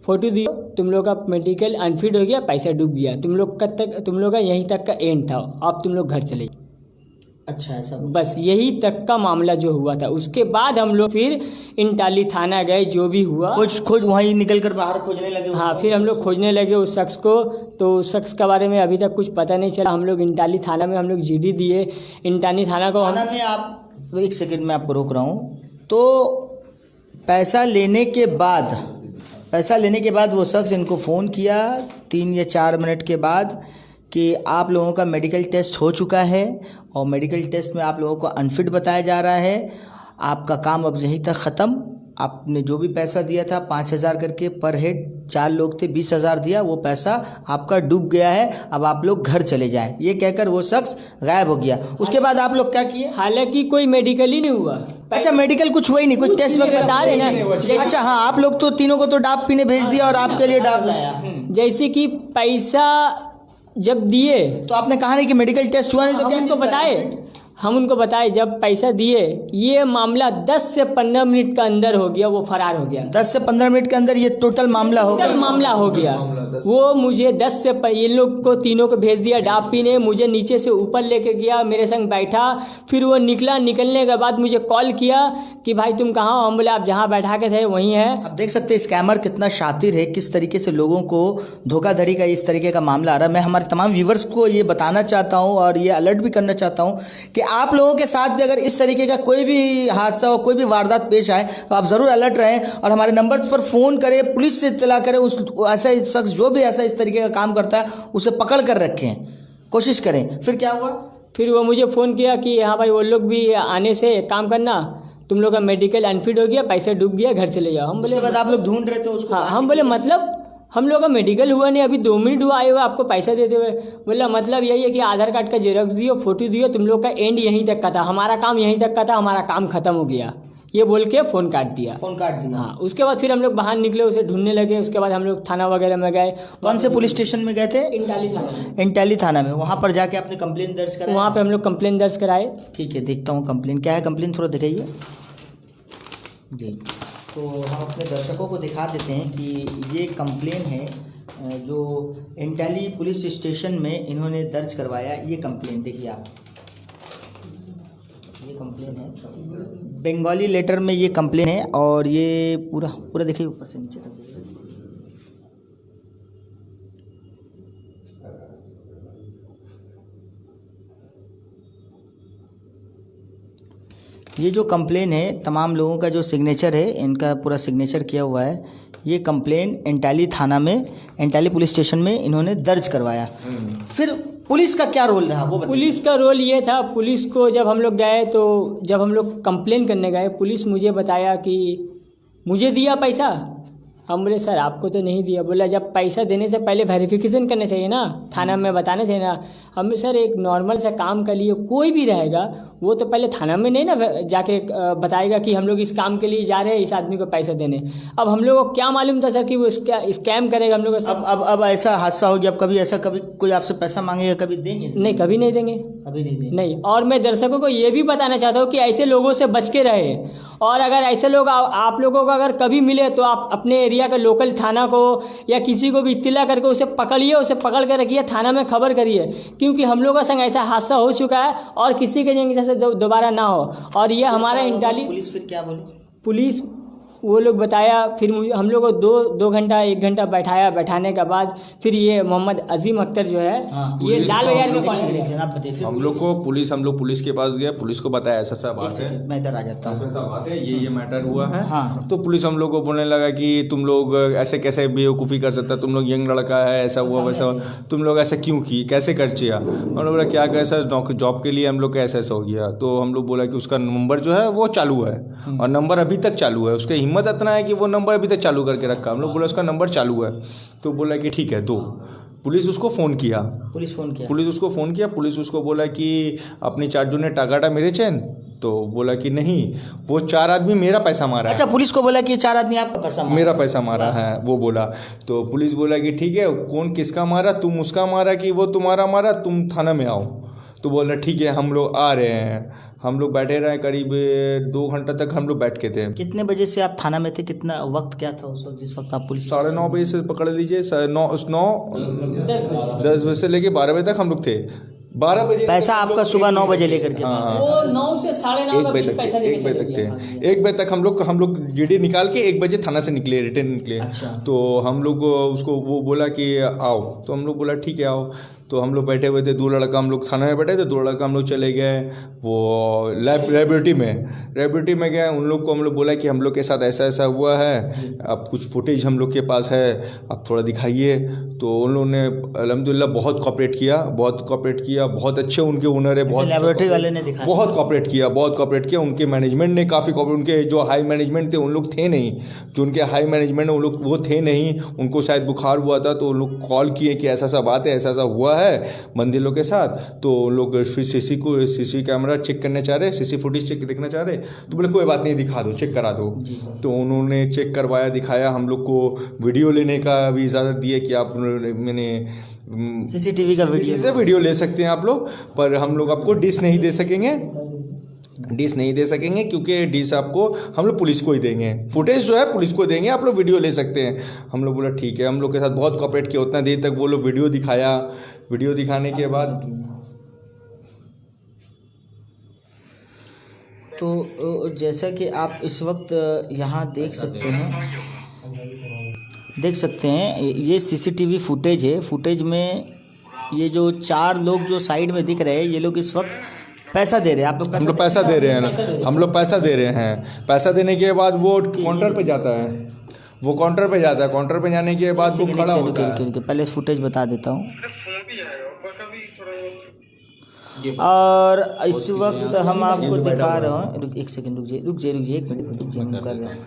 फ़ोटो दियो, तुम लोग का मेडिकल अनफिट हो गया, पैसा डूब गया, तुम लोग का यहीं तक का एंड था, अब तुम लोग घर चले। अच्छा, ऐसा बस यही तक का मामला जो हुआ था। उसके बाद हम लोग फिर इंटाली थाना गए, जो भी हुआ खोज वहीं निकल कर बाहर खोजने लगे। हाँ, फिर हम लोग खोजने लगे उस शख्स को। तो उस शख्स के बारे में अभी तक कुछ पता नहीं चला। हम लोग इंटाली थाना में हम लोग जीडी दिए। इंटाली थाना में आप 1 सेकंड में आपको रोक रहा हूँ। तो पैसा लेने के बाद वो शख्स इनको फ़ोन किया 3 या 4 मिनट के बाद कि आप लोगों का मेडिकल टेस्ट हो चुका है और मेडिकल टेस्ट में आप लोगों को अनफिट बताया जा रहा है, आपका काम अब यहीं तक ख़त्म। आपने जो भी पैसा दिया था 5,000 करके पर हेड, 4 लोग थे, 20,000 दिया, वो पैसा आपका डूब गया है, अब आप लोग घर चले जाएं। ये कहकर वो शख्स गायब हो गया। उसके बाद आप लोग क्या किए? हालांकि कोई मेडिकल ही नहीं हुआ। अच्छा, मेडिकल कुछ हुआ ही नहीं, कुछ टेस्ट वगैरह बता रहे ना। अच्छा हाँ, आप लोग तो तीनों को तो डाब पीने भेज दिया और आपके लिए डाब लाया। जैसे कि पैसा जब दिए तो आपने कहा नहीं कि मेडिकल टेस्ट हुआ नहीं, तो हम उनको बताए जब पैसा दिए, ये मामला 10 से 15 मिनट का अंदर हो गया, वो फरार हो गया। 10 से 15 मिनट के अंदर ये टोटल मामला हो गया। वो मुझे 10 से ये लोग को तीनों को भेज दिया डाब पीने, मुझे नीचे से ऊपर लेके गया, मेरे संग बैठा, फिर वो निकलने के बाद मुझे कॉल किया कि भाई तुम कहाँ हो? हम बोले आप जहाँ बैठा के थे वहीं है। आप देख सकते हैं स्कैमर कितना शातिर है, किस तरीके से लोगों को धोखाधड़ी का इस तरीके का मामला आ रहा है। मैं हमारे तमाम व्यूवर्स को ये बताना चाहता हूँ और ये अलर्ट भी करना चाहता हूँ कि आप लोगों के साथ भी अगर इस तरीके का कोई भी हादसा हो, कोई भी वारदात पेश आए, तो आप ज़रूर अलर्ट रहें और हमारे नंबर पर फ़ोन करें, पुलिस से इत्तला करें। उस ऐसा शख्स जो भी ऐसा इस तरीके का काम करता है उसे पकड़ कर रखें, कोशिश करें। फिर क्या हुआ? फिर वो मुझे फ़ोन किया कि हाँ भाई वो लोग भी आने से काम करना, तुम लोग का मेडिकल अनफिट हो गया, पैसा डूब गया, घर चले जाओ। हम बोले बाद आप लोग ढूंढ रहे थे उसको? हाँ, हम बोले मतलब हम लोग का मेडिकल हुआ नहीं, अभी 2 मिनट हुआ आए हुए आपको पैसा देते हुए। बोला मतलब यही है कि आधार कार्ड का जेरॉक्स दियो, फोटो दियो, तुम लोग का एंड यहीं तक का था, हमारा काम यहीं तक का था, हमारा काम खत्म हो गया, ये बोल के फ़ोन काट दिया। हाँ, उसके बाद फिर हम लोग बाहर निकले, उसे ढूंढने लगे। उसके बाद हम लोग थाना वगैरह में गए। कौन से पुलिस स्टेशन में गए थे? इंटाली थाना में। वहाँ पर जाके आपने कंप्लेन दर्ज कराई? वहाँ पे हम लोग कंप्लेन दर्ज कराए। ठीक है, देखता हूँ कंप्लेन क्या है। कंप्लेन थोड़ा दिखाइए जी। तो हम अपने दर्शकों को दिखा देते हैं कि ये कंप्लेन है जो इंटाली पुलिस स्टेशन में इन्होंने दर्ज करवाया। ये कंप्लेन देखिए आप, ये कंप्लेन है, बंगाली लेटर में ये कंप्लेन है और ये पूरा देखिए ऊपर से नीचे तक। ये जो कंप्लेन है, तमाम लोगों का जो सिग्नेचर है, इनका पूरा सिग्नेचर किया हुआ है। ये कंप्लेन इंटाली थाना में, इंटाली पुलिस स्टेशन में इन्होंने दर्ज करवाया। फिर पुलिस का क्या रोल रहा वो बताइए? पुलिस का रोल ये था, पुलिस को जब हम लोग गए, तो जब हम लोग कंप्लेन करने गए, पुलिस मुझे बताया कि मुझे दिया पैसा। हम बोले सर आपको तो नहीं दिया। बोला जब पैसा देने से पहले वेरिफिकेशन करना चाहिए ना, थाना में बताना चाहिए ना। हम सर एक नॉर्मल सा काम के लिए कोई भी रहेगा वो तो पहले थाना में नहीं ना जाके बताएगा कि हम लोग इस काम के लिए जा रहे हैं, इस आदमी को पैसा देने। अब हम लोगों को क्या मालूम था सर कि वो स्कैम करेगा हम लोग। अब ऐसा हादसा हो गया, अब कभी ऐसा कभी कोई आपसे पैसा मांगेगा, कभी देंगे? नहीं, कभी नहीं देंगे। कभी नहीं देंगे। नहीं। और मैं दर्शकों को ये भी बताना चाहता हूँ कि ऐसे लोगों से बच के रहे, और अगर ऐसे लोग आप लोगों को अगर कभी मिले तो आप अपने एरिया के लोकल थाना को या किसी को भी इत्तला करके उसे पकड़िए, उसे पकड़ कर रखिए, थाना में खबर करिए, क्योंकि हम लोगों के संग ऐसा हादसा हो चुका है और किसी के जैसे दोबारा ना हो। और ये हमारा इंटाली पुलिस फिर क्या बोली? पुलिस वो लोग बताया, फिर हम लोग को 2 घंटा 1 घंटा बैठाने के बाद फिर ये मोहम्मद अजीम अख्तर जो है ये लाल बाजार में हम लोग पुलिस के पास गए, पुलिस को बताया ऐसा सब बात है, मैं इधर आ जाता हूँ, ऐसा सब बात है, ये मैटर हुआ है। हाँ। तो पुलिस हम लोग को बोलने लगा कि तुम लोग ऐसे कैसे बेवकूफ़ी कर सकता, तुम लोग यंग लड़का है, ऐसा हुआ वैसा हुआ, तुम लोग ऐसा क्यों की, कैसे कर चिया। हम लोग बोला क्या कैसा जॉब के लिए हम लोग का ऐसा हो गया। तो हम लोग बोला कि उसका नंबर जो है वो चालू है और नंबर अभी तक चालू है, उसका हिम्मत इतना है कि वो नंबर अभी तक चालू करके रखा। हम लोग बोला उसका नंबर चालू है, तो बोला कि ठीक है दो। पुलिस उसको फ़ोन किया, पुलिस उसको फ़ोन किया, पुलिस उसको बोला कि अपनी चार्जों ने टाकाटा मेरे चैन, तो बोला कि नहीं वो 4 आदमी मेरा पैसा मारा है। अच्छा, पुलिस को बोला कि 4 आदमी आपका पैसा मेरा पैसा मारा है, वो बोला। तो पुलिस बोला कि ठीक है कौन किसका मारा, तुम उसका मारा कि वो तुम्हारा मारा, तुम थाना में आओ। तो बोल रहा ठीक है हम लोग आ रहे हैं। हम लोग बैठे रहे, करीब 2 घंटा तक हम लोग बैठ के थे। कितने बजे से आप थाना में थे? कितना वक्त क्या था उस वक्त जिस वक्त आप पुलिस? 9:30 बजे से पकड़ लीजिए, 10 बजे से लेके 12 बजे तक हम लोग थे। 12 बजे पैसा आपका सुबह 9 बजे लेकर के? हाँ, वो 9 से 9:30 1 बजे तक थे, 1 बजे तक थे। 1 बजे तक हम लोग जीडी निकाल के 1 बजे थाना से निकले, रिटर्न निकले। अच्छा। तो हम लोग उसको वो बोला कि आओ, तो हम लोग बोला ठीक है आओ। तो हम लोग बैठे हुए थे, 2 लड़का हम लोग थाना में बैठे थे, 2 लड़का हम लोग चले गए वो लाइब्रेरी में गए। उन लोग को हम लोग बोला कि हम लोग के साथ ऐसा ऐसा हुआ है, अब कुछ फुटेज हम लोग के पास है, आप थोड़ा दिखाइए। तो उन लोगों ने अल्हम्दुलिल्लाह बहुत कॉपरेट किया, बहुत अच्छे उनके ओनर है, बहुत लैबोरेटरी वाले ने दिखाया, बहुत कॉपरेट किया। उनके मैनेजमेंट ने काफ़ी कॉपरेट, उनके जो हाई मैनेजमेंट थे उन लोग थे नहीं, जो उनके हाई मैनेजमेंट उन लोग वो थे नहीं। उनको शायद बुखार हुआ था, तो उन लोग कॉल किए कि ऐसा सा बात है, ऐसा ऐसा हुआ है मंदिरों के साथ। तो लोग फिर सीसी कैमरा चेक करने चाह रहे, सीसी फुटेज चेक देखना चाह रहे। तो बोले कोई बात नहीं, दिखा दो, चेक करा दो। तो उन्होंने चेक करवाया, दिखाया। हम लोग को वीडियो लेने का भी इजाज़त दी है कि आप मैंने सीसीटीवी का वीडियो ले सकते हैं आप लोग, पर हम लोग आपको डिश नहीं दे सकेंगे क्योंकि डिश आपको हम लोग पुलिस को ही देंगे, फुटेज जो है पुलिस को देंगे, आप लोग वीडियो ले सकते हैं। हम लोग बोला ठीक है। हम लोग के साथ बहुत कॉपरेट किया, उतना देर तक वो लोग वीडियो दिखाया। वीडियो दिखाने के बाद तो जैसा कि आप इस वक्त यहाँ देख सकते हैं ये सीसीटीवी फुटेज है। फुटेज में ये जो 4 लोग जो साइड में दिख रहे हैं, ये लोग इस वक्त पैसा दे रहे हैं। हम लोग पैसा दे रहे हैं ना, हम लोग पैसा दे रहे हैं। पैसा देने के बाद वो काउंटर पे जाता है, काउंटर पे जाने के बाद वो खड़ा होता है। पहले फुटेज बता देता हूँ। और इस वक्त हम आपको दिखा रहे हैं, एक सेकंड रुक जाइए 1 मिनट हम कर रहे हैं।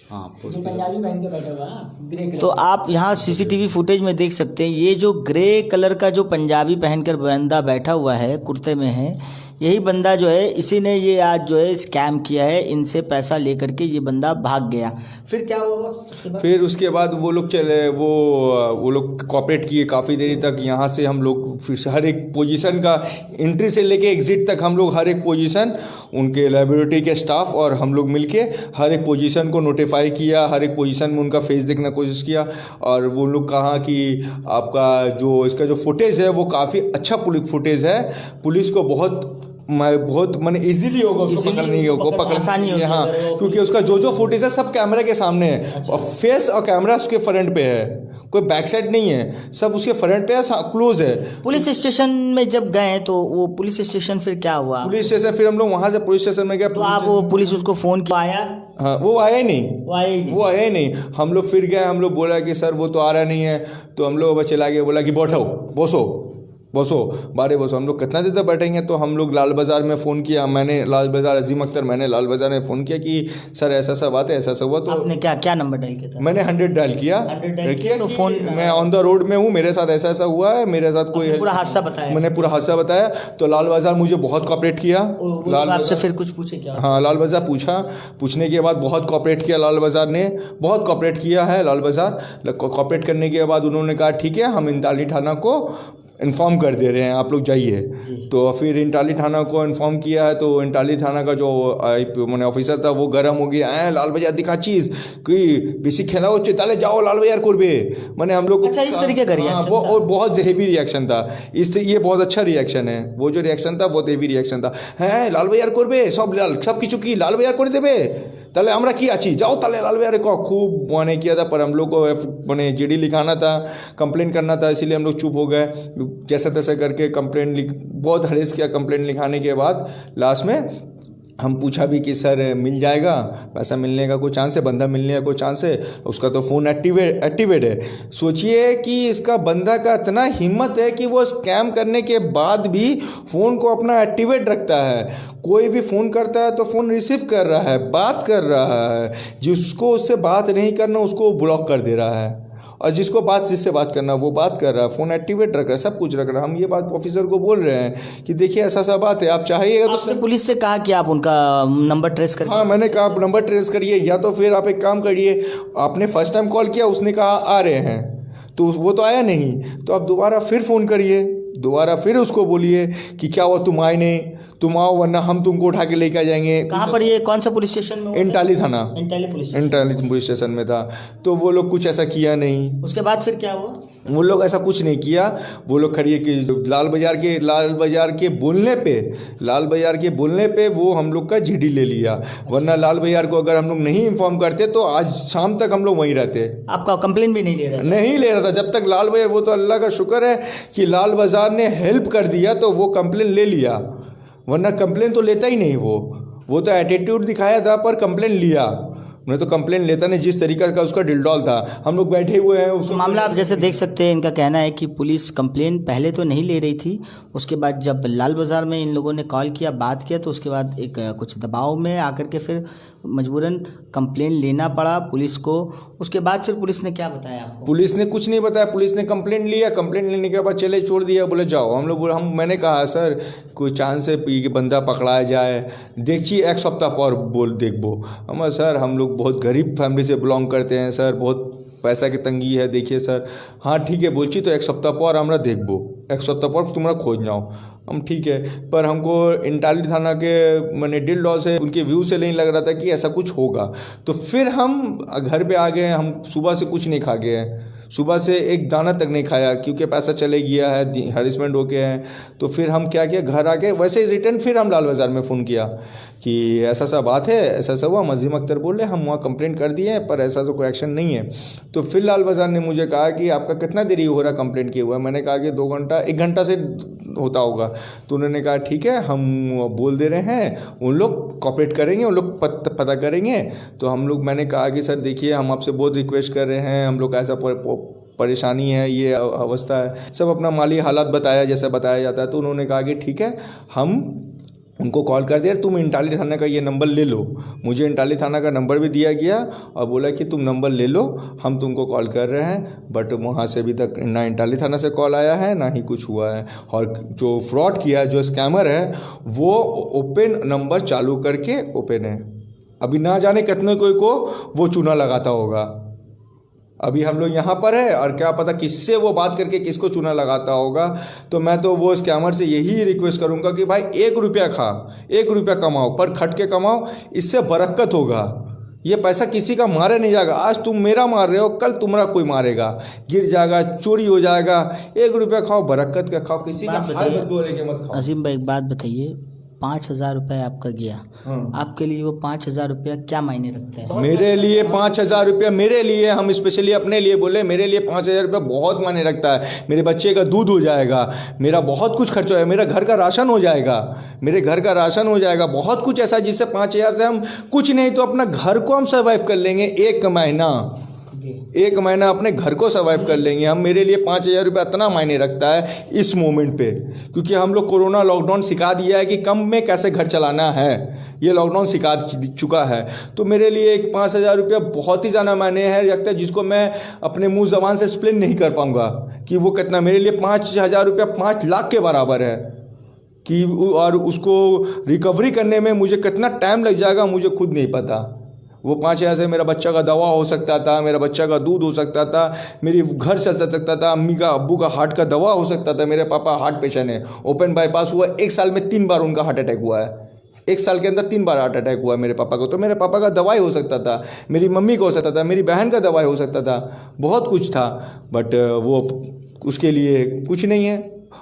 पंजाबी पहन के बैठा हुआ ग्रे कलर। तो आप यहाँ सीसीटीवी फुटेज में देख सकते हैं, ये जो ग्रे कलर का जो पंजाबी पहनकर बंदा बैठा हुआ है, कुर्ते में है, यही बंदा जो है, इसी ने ये आज जो है स्कैम किया है। इनसे पैसा लेकर के ये बंदा भाग गया। फिर क्या हुआ? फिर उसके बाद वो लोग चले, वो लोग कॉपरेट किए काफ़ी देरी तक। यहाँ से हम लोग फिर से हर एक पोजीशन का एंट्री से लेके एग्जिट तक हम लोग हर एक पोजीशन, उनके लैबोरेटरी के स्टाफ और हम लोग मिलके हर एक पोजीशन को नोटिफाई किया, हर एक पोजीशन में उनका फेस देखने की कोशिश किया। और वो लोग कहा कि आपका जो इसका जो फुटेज है वो काफ़ी अच्छा फुटेज है, पुलिस को बहुत मैंने इजीली होगा उसको पकड़ने की। हाँ, क्योंकि उसका जो फुटेज है सब कैमरा के सामने है। और फेस और कैमरा उसके फ्रंट पे है, कोई बैक साइड नहीं है, सब उसके फ्रंट पे है, क्लोज है। पुलिस स्टेशन में जब गए तो वो पुलिस स्टेशन फिर क्या हुआ? पुलिस स्टेशन फिर हम लोग वहाँ से पुलिस स्टेशन में गए। तो आप वो पुलिस उसको फ़ोन किया, आया? हाँ, वो आया ही नहीं। हम लोग फिर गए, हम लोग बोला कि सर वो तो आ रहा नहीं है। तो हम लोग चला गया, बोला कि बैठो बसो बारे बसो। हम लोग कितना देर तक बैठेंगे? तो हम लोग लाल बाज़ार में फ़ोन किया, मैंने लाल बाज़ार अजीम अख्तर, मैंने लाल बाज़ार में फ़ोन किया कि सर ऐसा सा बात है, ऐसा सा हुआ। तो आपने क्या नंबर डायल किया था? मैंने 100 डायल किया। तो फ़ोन, मैं ऑन द रोड में हूँ, मेरे साथ ऐसा ऐसा हुआ है, मेरे साथ कोई पूरा हादसा बताया। मैंने पूरा हादसा बताया। तो लाल बाज़ार मुझे बहुत कॉपरेट किया। लाल आपसे फिर कुछ पूछे क्या? हाँ, लाल बाज़ार पूछने के बाद बहुत कॉपरेट किया लाल बाज़ार ने, बहुत कॉपरेट किया है लाल बाज़ार। कॉपरेट करने के बाद उन्होंने कहा ठीक है, हम इंताली थाना को इन्फॉर्म कर दे रहे हैं आप लोग जाइए। तो फिर इंटाली थाना को इन्फॉर्म किया है, तो इंटाली थाना का जो मैंने ऑफिसर था वो गर्म हो गया, लाल बाजार दिखा चीज़ कि बेसी खेला हो ताले जाओ लाल बाजार करबे, मैंने हम लोग अच्छा, इस तरीके का रिएक्शन वो और बहुत हेवी रिएक्शन था। इससे ये बहुत अच्छा रिएक्शन है, वो जो रिएक्शन था बहुत हेवी रिएक्शन था। हैं लाल बाजार करबे सब किचु की लाल बाजार कर देबे ताले हमरा की आची जाओ ताले लाल बाजार को खूब माने किया था। पर हम लोग को मैंने जीडी लिखाना था, कंप्लेन करना था, इसीलिए हम लोग चुप हो गए। जैसे तैसे करके कंप्लेन बहुत हरेस किया। कंप्लेन लिखाने के बाद लास्ट में हम पूछा भी कि सर मिल जाएगा, पैसा मिलने का कोई चांस है, बंदा मिलने का कोई चांस है? उसका तो फ़ोन एक्टिवेट है। सोचिए कि इसका बंदा का इतना हिम्मत है कि वो स्कैम करने के बाद भी फ़ोन को अपना एक्टिवेट रखता है। कोई भी फ़ोन करता है तो फ़ोन रिसीव कर रहा है, बात कर रहा है, जिसको उससे बात नहीं करना उसको ब्लॉक कर दे रहा है, और जिससे बात करना वो बात कर रहा है, फ़ोन एक्टिवेट रख रहा है, सब कुछ रख रहा है। हम ये बात ऑफिसर को बोल रहे हैं कि देखिए ऐसा सा बात है, आप चाहिएगा तो आपने पुलिस से कहा कि आप उनका नंबर ट्रेस करिए? हाँ, मैंने कहा आप नंबर ट्रेस करिए, या तो फिर आप एक काम करिए, आपने फर्स्ट टाइम कॉल किया, उसने कहा आ रहे हैं, तो वो तो आया नहीं, तो आप दोबारा फिर फ़ोन करिए, दोबारा फिर उसको बोलिए कि क्या हुआ, तुम आए नहीं, तुम आओ वरना हम तुमको उठा के लेकर जाएंगे। कहाँ पर, ये कौन सा पुलिस स्टेशन में? इंटाली थाना, इंटाली पुलिस स्टेशन में था। तो वो लोग कुछ ऐसा किया नहीं। उसके बाद फिर क्या हुआ? वो लोग ऐसा कुछ नहीं किया। वो लोग खड़िए कि लाल बाजार के बोलने पे वो हम लोग का जीडी ले लिया, वरना लाल बाजार को अगर हम लोग नहीं इन्फॉर्म करते तो आज शाम तक हम लोग वहीं रहते। आपका कंप्लेन भी नहीं ले रहा था? जब तक लाल बाजार, वो तो अल्लाह का शुक्र है कि लाल बाजार ने हेल्प कर दिया तो वो कंप्लेन ले लिया, वरना कंप्लेन तो लेता ही नहीं। वो तो एटीट्यूड दिखाया था पर कंप्लेन लिया, मैं तो कंप्लेन लेता नहीं। जिस तरीका का उसका डिलडॉल था, हम लोग बैठे हुए हैं उस मामला आप जैसे देख सकते हैं, इनका कहना है कि पुलिस कंप्लेन पहले तो नहीं ले रही थी, उसके बाद जब लाल बाज़ार में इन लोगों ने कॉल किया, बात किया, तो उसके बाद एक कुछ दबाव में आकर के फिर मजबूरन कंप्लेन लेना पड़ा पुलिस को। उसके बाद फिर पुलिस ने क्या बताया आपको? पुलिस ने कुछ नहीं बताया, पुलिस ने कंप्लेन लिया, कंप्लेन लेने के बाद चले छोड़ दिया, बोले जाओ। मैंने कहा सर कोई चांस है कि बंदा पकड़ाया जाए, देखिए एक सप्ताह पर बोल देखबो। हम सर हम लोग बहुत गरीब फैमिली से बिलोंग करते हैं सर, बहुत पैसा की तंगी है, देखिए सर। हाँ ठीक है बोलची, तो एक सप्ताह पर हमरा देखबो, एक सप्ताह पर तुम्हारा खोज जाओ। हम ठीक है, पर हमको इंटाली थाना के मैंने डील लॉ से, उनके व्यू से नहीं लग रहा था कि ऐसा कुछ होगा। तो फिर हम घर पे आ गए। हम सुबह से कुछ नहीं खा गए हैं, सुबह से एक दाना तक नहीं खाया, क्योंकि पैसा चले गया है, हरेसमेंट हो गया है। तो फिर हम क्या किया, घर आके वैसे ही रिटर्न फिर हम लाल बाज़ार में फ़ोन किया कि ऐसा सा बात है, ऐसा सा हुआ। मजीम अख्तर बोल रहे हम वहाँ कंप्लेन कर दिए हैं पर ऐसा तो कोई एक्शन नहीं है। तो फिर लाल बाज़ार ने मुझे कहा कि आपका कितना देरी हो रहा कंप्लेंट किए हुआ? मैंने कहा कि 2 घंटा 1 घंटा से होता होगा। तो उन्होंने कहा ठीक है, हम बोल दे रहे हैं, उन लोग कॉपरेट करेंगे, उन लोग पता करेंगे। तो हम लोग, मैंने कहा कि सर देखिए हम आपसे बहुत रिक्वेस्ट कर रहे हैं, हम लोग का ऐसा परेशानी है, ये अवस्था है, सब अपना माली हालात बताया जैसा बताया जाता है। तो उन्होंने कहा कि ठीक है, हम उनको कॉल कर दिया, तुम इंटाली थाना का ये नंबर ले लो। मुझे इंटाली थाना का नंबर भी दिया गया और बोला कि तुम नंबर ले लो, हम तुमको कॉल कर रहे हैं। बट वहाँ से अभी तक ना इंटाली थाना से कॉल आया है, ना ही कुछ हुआ है। और जो फ्रॉड किया है, जो स्कैमर है, वो ओपन नंबर चालू करके ओपन है, अभी ना जाने कितने कोई को वो चूना लगाता होगा। अभी हम लोग यहाँ पर है और क्या पता किससे वो बात करके किसको चूना लगाता होगा। तो मैं तो वो स्कैमर से यही रिक्वेस्ट करूँगा कि भाई 1 रुपया खा, 1 रुपया कमाओ, पर खट के कमाओ, इससे बरकत होगा। ये पैसा किसी का मारे नहीं जाएगा। आज तुम मेरा मार रहे हो, कल तुम्हारा कोई मारेगा, गिर जाएगा, चोरी हो जाएगा। 1 रुपया खाओ, बरकत का खाओ, किसी का हाथ धोने के मत खाओ। अजीम भाई एक बात बताइए, 5,000 रुपये आपका गया, आपके लिए वो 5,000 रुपया क्या मायने रखते हैं? मेरे लिए 5,000 रुपया, मेरे लिए, हम स्पेशली अपने लिए बोले, मेरे लिए 5,000 रुपया बहुत मायने रखता है। मेरे बच्चे का दूध हो जाएगा, मेरा बहुत कुछ खर्च हो जाएगा, मेरा घर का राशन हो जाएगा, मेरे घर का राशन हो जाएगा, बहुत कुछ ऐसा जिससे 5,000 से हम कुछ नहीं तो अपना घर को हम सर्वाइव कर लेंगे। 1 महीना अपने घर को सर्वाइव कर लेंगे हम। मेरे लिए 5,000 रुपये इतना मायने रखता है इस मोमेंट पे, क्योंकि हम लोग कोरोना लॉकडाउन सिखा दिया है कि कम में कैसे घर चलाना है, ये लॉकडाउन सिखा चुका है। तो मेरे लिए एक 5,000 रुपया बहुत ही ज़्यादा मायने है रखता है, जिसको मैं अपने मुंह ज़बान से एक्सप्लेन नहीं कर पाऊँगा कि वो कितना। मेरे लिए 5,000 रुपया 5 लाख के बराबर है कि, और उसको रिकवरी करने में मुझे कितना टाइम लग जाएगा मुझे खुद नहीं पता। वो 5,000 से मेरा बच्चा का दवा हो सकता था, मेरा बच्चा का दूध हो सकता था, मेरी घर चल सकता था, अम्मी का अब्बू का हार्ट का दवा हो सकता था। मेरे पापा हार्ट पेशेंट है, ओपन बाईपास हुआ, 1 साल में 3 बार उनका हार्ट अटैक हुआ है। 1 साल के अंदर 3 बार हार्ट अटैक हुआ मेरे पापा को। तो मेरे पापा का दवाई हो सकता था, मेरी मम्मी को हो सकता था, मेरी बहन का दवाई हो सकता था, बहुत कुछ था। बट वो उसके लिए कुछ नहीं है।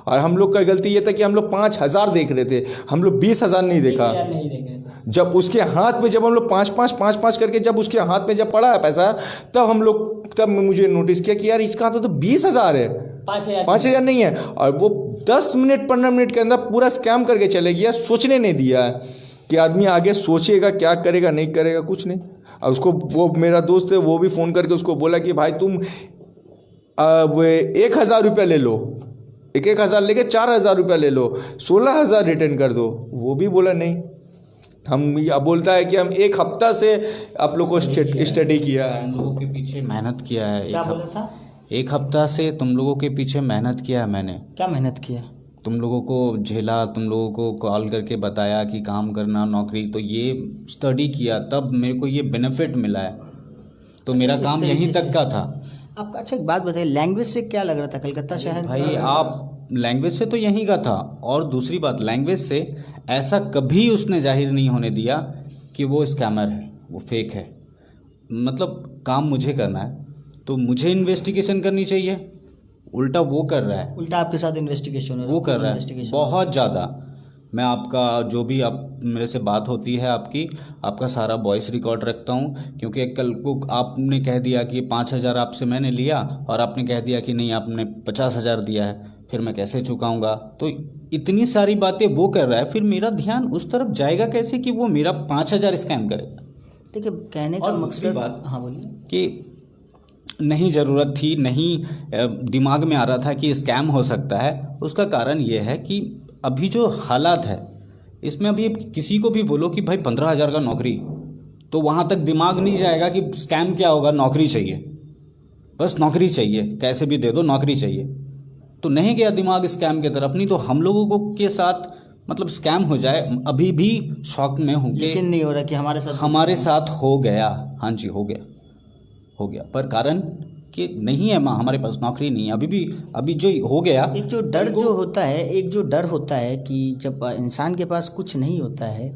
और हम लोग का गलती ये था कि हम लोग 5,000 देख रहे थे, हम लोग 20,000 नहीं देखा। नहीं देख रहे थे। जब उसके हाथ में, जब हम लोग 5,500 करके जब उसके हाथ में जब पड़ा है पैसा, तब मुझे नोटिस किया कि यार इसका तो 20,000 है, 5,000 नहीं है। और वो 10 मिनट 15 मिनट के अंदर पूरा स्कैम करके चले गया, सोचने नहीं दिया कि आदमी आगे सोचेगा क्या करेगा नहीं करेगा, कुछ नहीं। और उसको, वो मेरा दोस्त है, वो भी फ़ोन करके उसको बोला कि भाई तुम 1,000 रुपया ले लो, 1,000 लेके 4,000 रुपया ले लो, 16,000 रिटर्न कर दो। वो भी बोला नहीं। हम या बोलता है कि हम 1 हफ्ता से आप लोग को स्टडी किया है, तुम लोगों के पीछे मेहनत किया है। क्या बोला था? 1 हफ्ता से तुम लोगों के पीछे मेहनत किया है मैंने। क्या मेहनत किया? तुम लोगों को झेला, तुम लोगों को कॉल करके बताया कि काम करना, नौकरी, तो ये स्टडी किया, तब मेरे को ये बेनिफिट मिला है। तो मेरा काम यहीं तक का था। आपका अच्छा एक बात बताइए, लैंग्वेज से क्या लग रहा था? कलकत्ता शहर भाई आप लैंग्वेज से तो यहीं का था, और दूसरी बात लैंग्वेज से ऐसा कभी उसने जाहिर नहीं होने दिया कि वो स्कैमर है, वो फेक है। मतलब काम मुझे करना है तो मुझे इन्वेस्टिगेशन करनी चाहिए, उल्टा वो कर रहा है। उल्टा आपके साथ इन्वेस्टिगेशन वो कर रहा है बहुत ज़्यादा। मैं आपका जो भी आप मेरे से बात होती है आपका सारा वॉइस रिकॉर्ड रखता हूँ, क्योंकि कल को आपने कह दिया कि 5,000 आपसे मैंने लिया और आपने कह दिया कि नहीं आपने 50,000 दिया है, फिर मैं कैसे चुकाऊंगा? तो इतनी सारी बातें वो कर रहा है, फिर मेरा ध्यान उस तरफ जाएगा कैसे कि वो मेरा 5,000 स्कैम करेगा? देखिए कहने का मकसद, बात हाँ बोलिए, कि नहीं ज़रूरत थी, नहीं दिमाग में आ रहा था कि स्कैम हो सकता है। उसका कारण ये है कि अभी जो हालात है इसमें, अभी किसी को भी बोलो कि भाई 15,000 का नौकरी, तो वहाँ तक दिमाग नहीं जाएगा कि स्कैम क्या होगा, नौकरी चाहिए, बस नौकरी चाहिए, कैसे भी दे दो नौकरी चाहिए। तो नहीं गया दिमाग स्कैम की तरफ। नहीं तो हम लोगों को के साथ मतलब स्कैम हो जाए, अभी भी शौक में हूँ कि लेकिन नहीं हो रहा कि हमारे साथ हो गया। हाँ जी, हो गया, पर कारण कि नहीं है माँ, हमारे पास नौकरी नहीं है अभी जो हो गया। एक जो डर होता है कि जब इंसान के पास कुछ नहीं होता है,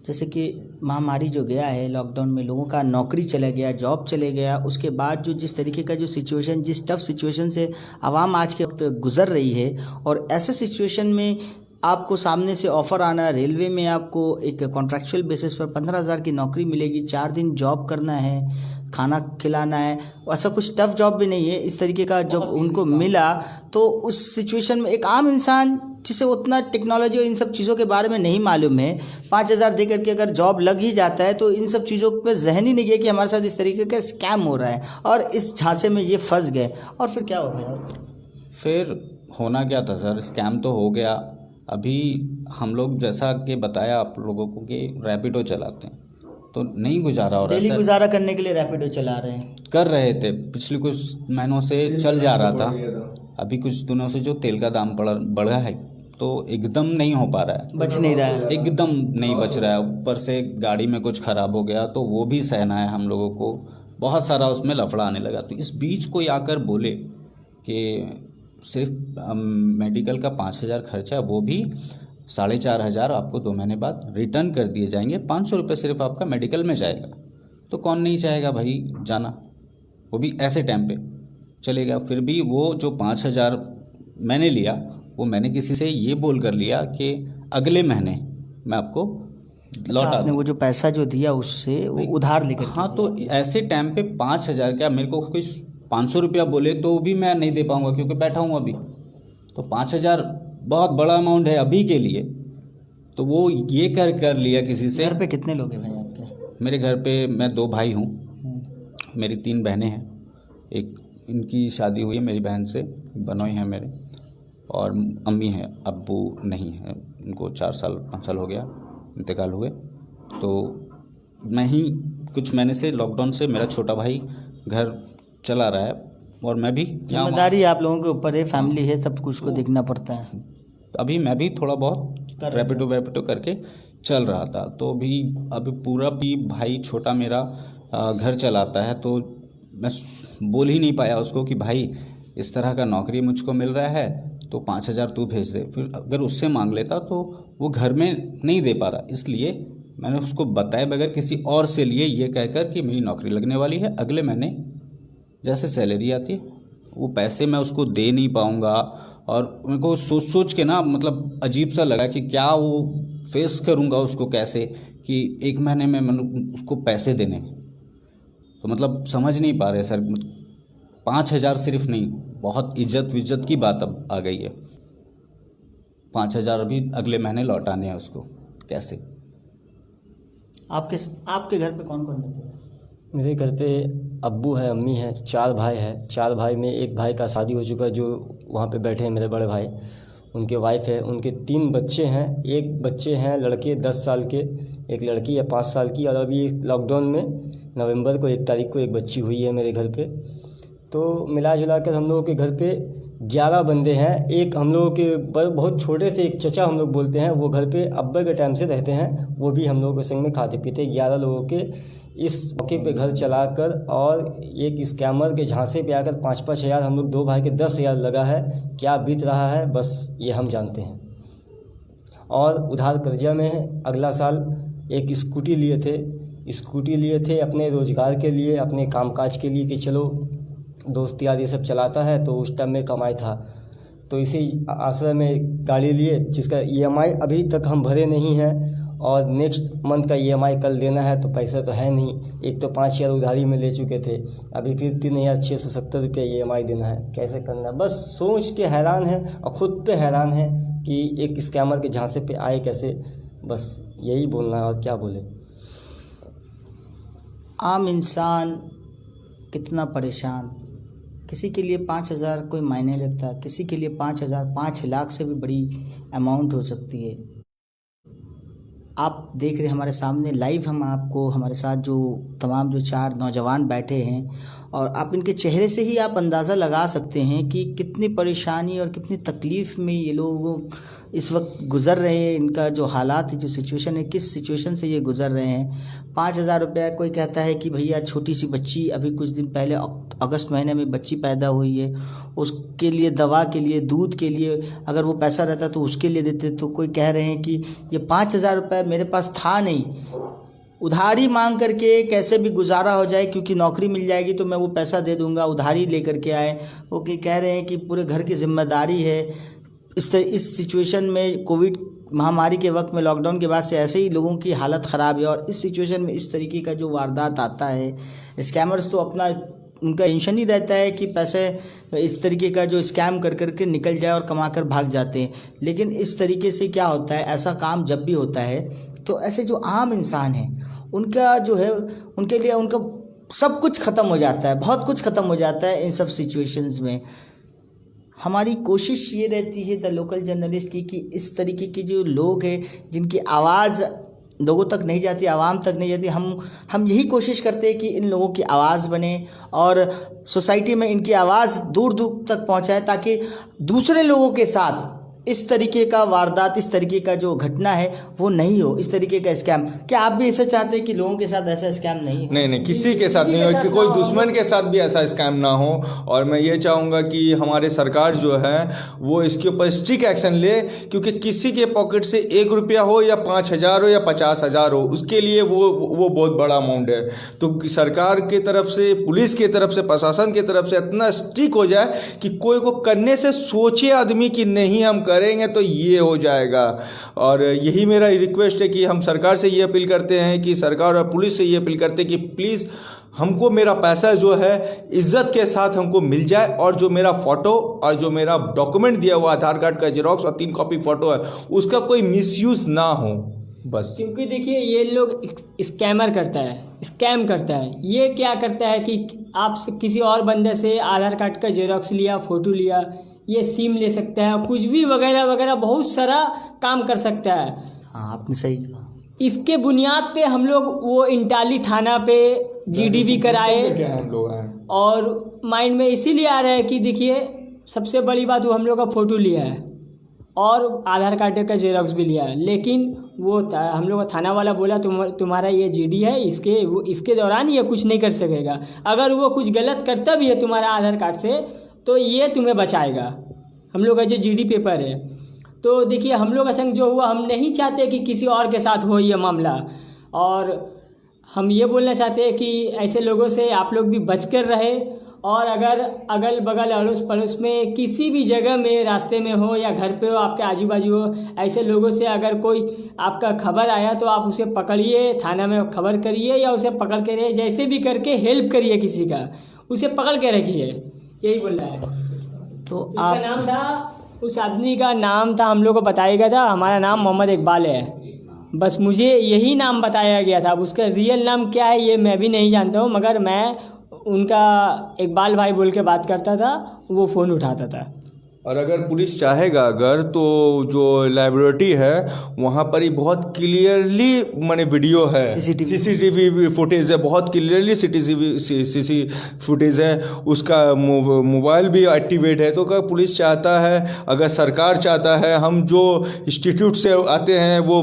जैसे कि महामारी जो गया है, लॉकडाउन में लोगों का नौकरी चला गया, जॉब चले गया, उसके बाद जो जिस तरीके का जो सिचुएशन, जिस टफ सिचुएशन से आवाम आज के वक्त गुजर रही है, और ऐसे सिचुएशन में आपको सामने से ऑफ़र आना, रेलवे में आपको एक कॉन्ट्रैक्चुअल बेसिस पर 15,000 की नौकरी मिलेगी, 4 दिन जॉब करना है, खाना खिलाना है, ऐसा कुछ टफ जॉब भी नहीं है, इस तरीके का जब उनको मिला, तो उस सिचुएशन में एक आम इंसान जिसे उतना टेक्नोलॉजी और इन सब चीज़ों के बारे में नहीं मालूम है, 5,000 दे करके अगर जॉब लग ही जाता है, तो इन सब चीज़ों पे जहन ही नहीं गया कि हमारे साथ इस तरीके का स्कैम हो रहा है, और इस झांसे में ये फंस गए। और फिर क्या हो गया? फिर होना क्या था सर, स्कैम तो हो गया। अभी हम लोग जैसा कि बताया आप लोगों को कि रैपिडो चलाते हैं, तो नहीं गुजारा हो रहा है डेली सर। गुजारा करने के लिए रैपिडो चला रहे हैं, कर रहे थे, पिछले कुछ महीनों से चल जा रहा था। अभी कुछ दिनों से जो तेल का दाम बढ़ा है, तो एकदम नहीं हो पा रहा है, बच नहीं रहा है, एकदम नहीं बच रहा है। ऊपर से गाड़ी में कुछ ख़राब हो गया तो वो भी सहना है हम लोगों को, बहुत सारा उसमें लफड़ा आने लगा। तो इस बीच कोई आकर बोले कि सिर्फ मेडिकल का 5,000 खर्चा, वो भी 4,500 आपको 2 महीने बाद रिटर्न कर दिए जाएंगे, 500 रुपये सिर्फ आपका मेडिकल में जाएगा। तो कौन नहीं चाहेगा भाई जाना, वो भी ऐसे टाइम पे चलेगा। फिर भी वो जो 5,000 मैंने लिया, वो मैंने किसी से ये बोल कर लिया कि अगले महीने मैं आपको लौटा आपने वो जो पैसा जो दिया उससे वो उधार लेकर। हाँ, तो ऐसे टाइम पे 5,000 क्या, मेरे को कुछ 500 रुपया बोले तो भी मैं नहीं दे पाऊँगा क्योंकि बैठा हूँ अभी। तो 5,000 बहुत बड़ा अमाउंट है अभी के लिए। तो वो ये कर लिया किसी से। घर पे कितने लोग हैं भाई आपके? मेरे घर पे मैं 2 भाई हूँ, मेरी 3 बहनें हैं। एक इनकी शादी हुई है मेरी बहन से, बनोई हैं मेरे, और अम्मी हैं, अब्बू नहीं हैं, उनको 4 साल 5 साल हो गया इंतकाल हुए। तो मैं ही कुछ महीने से लॉकडाउन से मेरा छोटा भाई घर चला रहा है, और मैं भी जिम्मेदारी आप लोगों के ऊपर है, फैमिली है, सब कुछ को देखना पड़ता है। अभी मैं भी थोड़ा बहुत रैपिडो करके चल रहा था। तो भी अभी पूरा भी भाई छोटा मेरा घर चलाता है, तो मैं बोल ही नहीं पाया उसको कि भाई इस तरह का नौकरी मुझको मिल रहा है तो 5,000 तू भेज दे। फिर अगर उससे मांग लेता तो वो घर में नहीं दे पा रहा, इसलिए मैंने उसको बताए बगैर किसी और से लिए ये कहकर कि मेरी नौकरी लगने वाली है, अगले महीने जैसे सैलरी आती है वो पैसे मैं उसको दे नहीं पाऊँगा। और मेरे को सोच सोच के ना मतलब अजीब सा लगा कि क्या वो फेस करूँगा उसको कैसे, कि एक महीने में मतलब उसको पैसे देने। तो मतलब समझ नहीं पा रहे सर, 5,000 सिर्फ नहीं, बहुत इज्जत की बात अब आ गई है। 5,000 अभी अगले महीने लौटाने हैं उसको, कैसे? आपके घर पे कौन कौन रहते हैं? मेरे घर पे अब्बू है, अम्मी है, 4 भाई हैं। 4 भाई में एक भाई का शादी हो चुका है जो वहाँ पे बैठे हैं, मेरे बड़े भाई। उनके वाइफ है, उनके 3 बच्चे हैं। एक बच्चे हैं लड़के 10 साल के, एक लड़की है 5 साल की, और अभी लॉकडाउन में नवंबर को 1 तारीख को एक बच्ची हुई है मेरे घर पे। तो मिला जुला कर हम लोगों के घर पे 11 बंदे हैं। एक हम लोगों के बहुत छोटे से एक चचा हम लोग बोलते हैं, वो घर पे अब्बा के टाइम से रहते हैं, वो भी हम लोगों के संग में खाते पीते। 11 लोगों के इस मौके पे घर चलाकर और एक स्कैमर के झांसे पे आकर 5-5 हज़ार, हम लोग 2 भाई के 10,000 लगा है। क्या बीत रहा है बस ये हम जानते हैं। और उधार कर्जा में है। अगला साल एक स्कूटी लिए थे अपने रोज़गार के लिए, अपने कामकाज के लिए, कि चलो दोस्त यार ये सब चलाता है, तो उस टाइम में कमाई था। तो इसी आश्रय में गाड़ी लिए जिसका EMI अभी तक हम भरे नहीं हैं, और नेक्स्ट मंथ का EMI कल देना है, तो पैसा तो है नहीं। एक तो 5,000 उधारी में ले चुके थे, अभी फिर 3,670 रुपये EMI देना है। कैसे करना है बस सोच के हैरान है, और ख़ुद पे हैरान है कि एक स्कैमर के झांसे पे आए कैसे। बस यही बोलना है, और क्या बोले। आम इंसान कितना परेशान, किसी के लिए 5,000 कोई मायने रखता है, किसी के लिए 5,000 5 लाख से भी बड़ी अमाउंट हो सकती है। आप देख रहे हमारे सामने लाइव, हम आपको हमारे साथ जो तमाम जो 4 नौजवान बैठे हैं, और आप इनके चेहरे से ही आप अंदाज़ा लगा सकते हैं कि कितनी परेशानी और कितनी तकलीफ़ में ये लोग इस वक्त गुज़र रहे हैं। इनका जो हालात है, जो सिचुएशन है, किस सिचुएशन से ये गुज़र रहे हैं। 5,000 रुपये, कोई कहता है कि भैया छोटी सी बच्ची, अभी कुछ दिन पहले अगस्त महीने में बच्ची पैदा हुई है, उसके लिए दवा के लिए, दूध के लिए अगर वो पैसा रहता तो उसके लिए देते। तो कोई कह रहे हैं कि ये 5,000 रुपये मेरे पास था नहीं, उधारी मांग करके कैसे भी गुजारा हो जाए, क्योंकि नौकरी मिल जाएगी तो मैं वो पैसा दे दूंगा, उधारी लेकर के आए। वो कह रहे हैं कि पूरे घर की जिम्मेदारी है। इस सिचुएशन में, कोविड महामारी के वक्त में, लॉकडाउन के बाद से ऐसे ही लोगों की हालत ख़राब है, और इस सिचुएशन में इस तरीके का जो वारदात आता है, स्कैमर्स तो अपना उनका टेंशन ही रहता है कि पैसे इस तरीके का जो स्कैम कर करके निकल जाए और कमा कर भाग जाते हैं। लेकिन इस तरीके से क्या होता है, ऐसा काम जब भी होता है तो ऐसे जो आम इंसान हैं उनका जो है, उनके लिए उनका सब कुछ ख़त्म हो जाता है, बहुत कुछ ख़त्म हो जाता है इन सब सिचुएशंस में। हमारी कोशिश ये रहती है द लोकल जर्नलिस्ट की कि इस तरीके के जो लोग हैं जिनकी आवाज़ लोगों तक नहीं जाती, आवाम तक नहीं जाती, हम यही कोशिश करते हैं कि इन लोगों की आवाज़ बने और सोसाइटी में इनकी आवाज़ दूर दूर तक पहुंचाए, ताकि दूसरे लोगों के साथ इस तरीके का वारदात, इस तरीके का जो घटना है वो नहीं हो, इस तरीके का स्कैम। क्या आप भी ऐसा चाहते हैं कि लोगों के साथ ऐसा स्कैम नहीं हो? नहीं, किसी के साथ नहीं हो, कि कोई दुश्मन के साथ भी ऐसा स्कैम ना हो। और मैं ये चाहूँगा कि हमारे सरकार जो है वो इसके ऊपर स्ट्रिक्ट एक्शन ले, क्योंकि किसी के पॉकेट से 1 रुपया हो या 5,000 हो या 50,000 हो, उसके लिए वो बहुत बड़ा अमाउंट है। तो सरकार की तरफ से, पुलिस की तरफ से, प्रशासन की तरफ से इतना स्ट्रिक्ट हो जाए कि कोई को करने से सोचे आदमी कि नहीं हम करेंगे तो ये हो जाएगा। और यही मेरा रिक्वेस्ट है कि हम सरकार से ये अपील करते हैं, कि सरकार और पुलिस से ये अपील करते हैं कि प्लीज़ हमको मेरा पैसा जो है इज्जत के साथ हमको मिल जाए, और जो मेरा फ़ोटो और जो मेरा डॉक्यूमेंट दिया हुआ आधार कार्ड का जेरॉक्स और 3 कॉपी फ़ोटो है, उसका कोई मिसयूज़ ना हो बस। क्योंकि देखिए ये लोग स्कैम करता है। ये क्या करता है कि आप किसी और बंदे से आधार कार्ड का जेरॉक्स लिया, फ़ोटो लिया, ये सिम ले सकता है, कुछ भी वगैरह वगैरह बहुत सारा काम कर सकता है। हाँ, आपने सही कहा। इसके बुनियाद पे हम लोग वो इंटाली थाना पे GDB कराए, हम लोग हैं और माइंड में इसीलिए आ रहा है कि देखिए सबसे बड़ी बात वो हम लोग का फ़ोटो लिया है, और आधार कार्ड का जेरॉक्स भी लिया, लेकिन वो हम लोग का थाना वाला बोला तुम्हारा ये जीडी है, इसके दौरान ये कुछ नहीं कर सकेगा। अगर वो कुछ गलत करता भी है तुम्हारा आधार कार्ड से तो ये तुम्हें बचाएगा। हम लोग का जो जीडी पेपर है, तो देखिए हम लोग का संग जो हुआ, हम नहीं चाहते कि किसी और के साथ हो ये मामला, और हम ये बोलना चाहते हैं कि ऐसे लोगों से आप लोग भी बच कर रहे। और अगर अगल बगल अड़ोस पड़ोस में किसी भी जगह में, रास्ते में हो या घर पे हो, आपके आजू बाजू हो, ऐसे लोगों से अगर कोई आपका खबर आया तो आप उसे पकड़िए, थाना में खबर करिए या उसे पकड़ के रहिए, जैसे भी करके हेल्प करिए किसी का, उसे पकड़ के रखिए, यही बोल रहा है। तो उसका नाम था, उस आदमी का नाम था, हम लोग को बताया गया था, हमारा नाम मोहम्मद इकबाल है, बस मुझे यही नाम बताया गया था। अब उसका रियल नाम क्या है ये मैं भी नहीं जानता हूँ, मगर मैं उनका इकबाल भाई बोल के बात करता था, वो फ़ोन उठाता था। और अगर पुलिस चाहेगा अगर तो जो लाइब्रेरी है वहाँ पर ही बहुत क्लियरली माने वीडियो है, सीसीटीवी फुटेज है, बहुत क्लियरली सीसी फुटेज है, उसका मोबाइल भी एक्टिवेट है। तो अगर पुलिस चाहता है, अगर सरकार चाहता है, हम जो इंस्टीट्यूट से आते हैं वो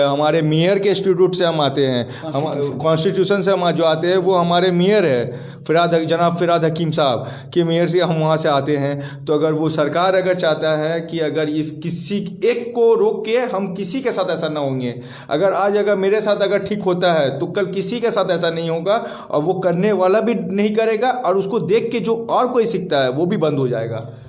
हमारे मेयर के इंस्टीट्यूट से हम आते हैं, हम कॉन्स्टिट्यूशन से हम जो आते हैं वो हमारे मेयर है जनाब फ़िराद हकीम साहब के मेयर से हम वहाँ से आते हैं। तो अगर वो सरकार अगर चाहता है कि अगर इस किसी एक को रोक के हम किसी के साथ ऐसा ना होंगे, अगर आज अगर मेरे साथ अगर ठीक होता है तो कल किसी के साथ ऐसा नहीं होगा, और वो करने वाला भी नहीं करेगा, और उसको देख के जो और कोई सीखता है वो भी बंद हो जाएगा।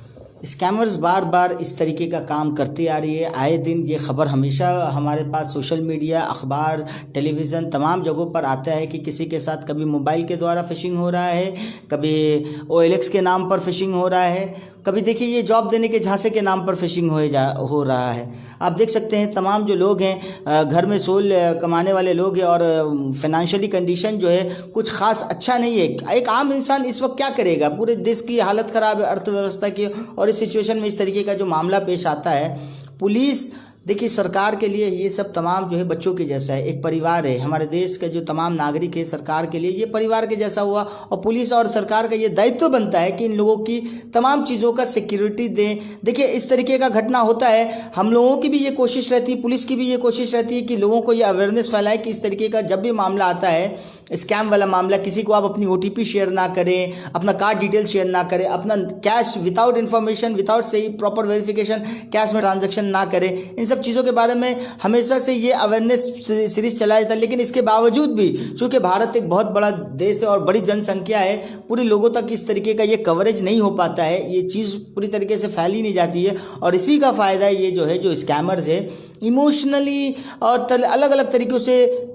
स्कैमर्स बार बार इस तरीके का काम करती आ रही है। आए दिन ये खबर हमेशा हमारे पास सोशल मीडिया, अखबार, टेलीविज़न तमाम जगहों पर आता है कि किसी के साथ कभी मोबाइल के द्वारा फ़िशिंग हो रहा है, कभी OLX के नाम पर फ़िशिंग हो रहा है, कभी देखिए ये जॉब देने के झांसे के नाम पर फ़िशिंग हो रहा है। आप देख सकते हैं तमाम जो लोग हैं घर में सोल कमाने वाले लोग हैं और फाइनेंशियली कंडीशन जो है कुछ ख़ास अच्छा नहीं है। एक आम इंसान इस वक्त क्या करेगा? पूरे देश की हालत ख़राब है, अर्थव्यवस्था की, और इस सिचुएशन में इस तरीके का जो मामला पेश आता है, पुलिस देखिए सरकार के लिए ये सब तमाम जो है बच्चों के जैसा है, एक परिवार है। हमारे देश के जो तमाम नागरिक है सरकार के लिए ये परिवार के जैसा हुआ, और पुलिस और सरकार का ये दायित्व बनता है कि इन लोगों की तमाम चीज़ों का सिक्योरिटी दें। देखिए इस तरीके का घटना होता है, हम लोगों की भी ये कोशिश रहती है, पुलिस की भी ये कोशिश रहती है कि लोगों को ये अवेयरनेस फैलाए कि इस तरीके का जब भी मामला आता है, स्कैम वाला मामला, किसी को आप अपनी OTP शेयर ना करें, अपना कार्ड डिटेल शेयर ना करें, अपना कैश विदाउट इन्फॉर्मेशन, विदाउट सही प्रॉपर वेरिफिकेशन कैश में ट्रांजैक्शन ना करें। इन सब चीज़ों के बारे में हमेशा से ये अवेयरनेस सीरीज़ चलाया जाता है। लेकिन इसके बावजूद भी चूँकि भारत एक बहुत बड़ा देश है और बड़ी जनसंख्या है, पूरे लोगों तक इस तरीके का ये कवरेज नहीं हो पाता है, ये चीज़ पूरी तरीके से फैली नहीं जाती है, और इसी का फ़ायदा ये जो है जो स्कैमर्स है इमोशनली और अलग अलग तरीक़ों से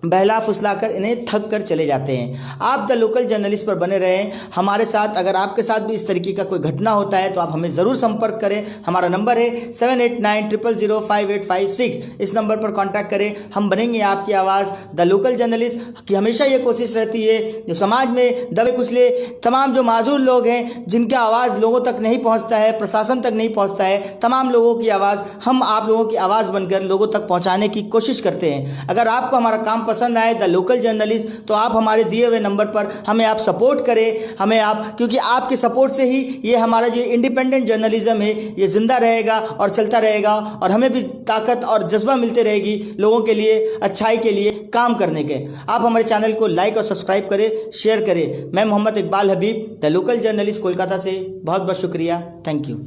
बहला फुसला कर इन्हें थक कर चले जाते हैं। आप द लोकल जर्नलिस्ट पर बने रहें हमारे साथ। अगर आपके साथ भी इस तरीके का कोई घटना होता है तो आप हमें ज़रूर संपर्क करें। हमारा नंबर है 7890005856। इस नंबर पर कांटेक्ट करें, हम बनेंगे आपकी आवाज़। द लोकल जर्नलिस्ट की हमेशा ये कोशिश रहती है जो समाज में दबे कुचले तमाम जो माजूर लोग हैं, जिनका आवाज़ लोगों तक नहीं पहुँचता है, प्रशासन तक नहीं पहुँचता है, तमाम लोगों की आवाज़ हम आप लोगों की आवाज़ बनकर लोगों तक पहुँचाने की कोशिश करते हैं। अगर आपको हमारा काम पसंद आए द लोकल जर्नलिस्ट, तो आप हमारे दिए हुए नंबर पर हमें आप सपोर्ट करें, हमें आप, क्योंकि आपके सपोर्ट से ही ये हमारा जो इंडिपेंडेंट जर्नलिज्म है ये ज़िंदा रहेगा और चलता रहेगा, और हमें भी ताकत और जज्बा मिलते रहेगी लोगों के लिए, अच्छाई के लिए काम करने के। आप हमारे चैनल को लाइक और सब्सक्राइब करें, शेयर करें। मैं मोहम्मद इकबाल हबीब, द लोकल जर्नलिस्ट, कोलकाता से बहुत बहुत शुक्रिया। Thank you.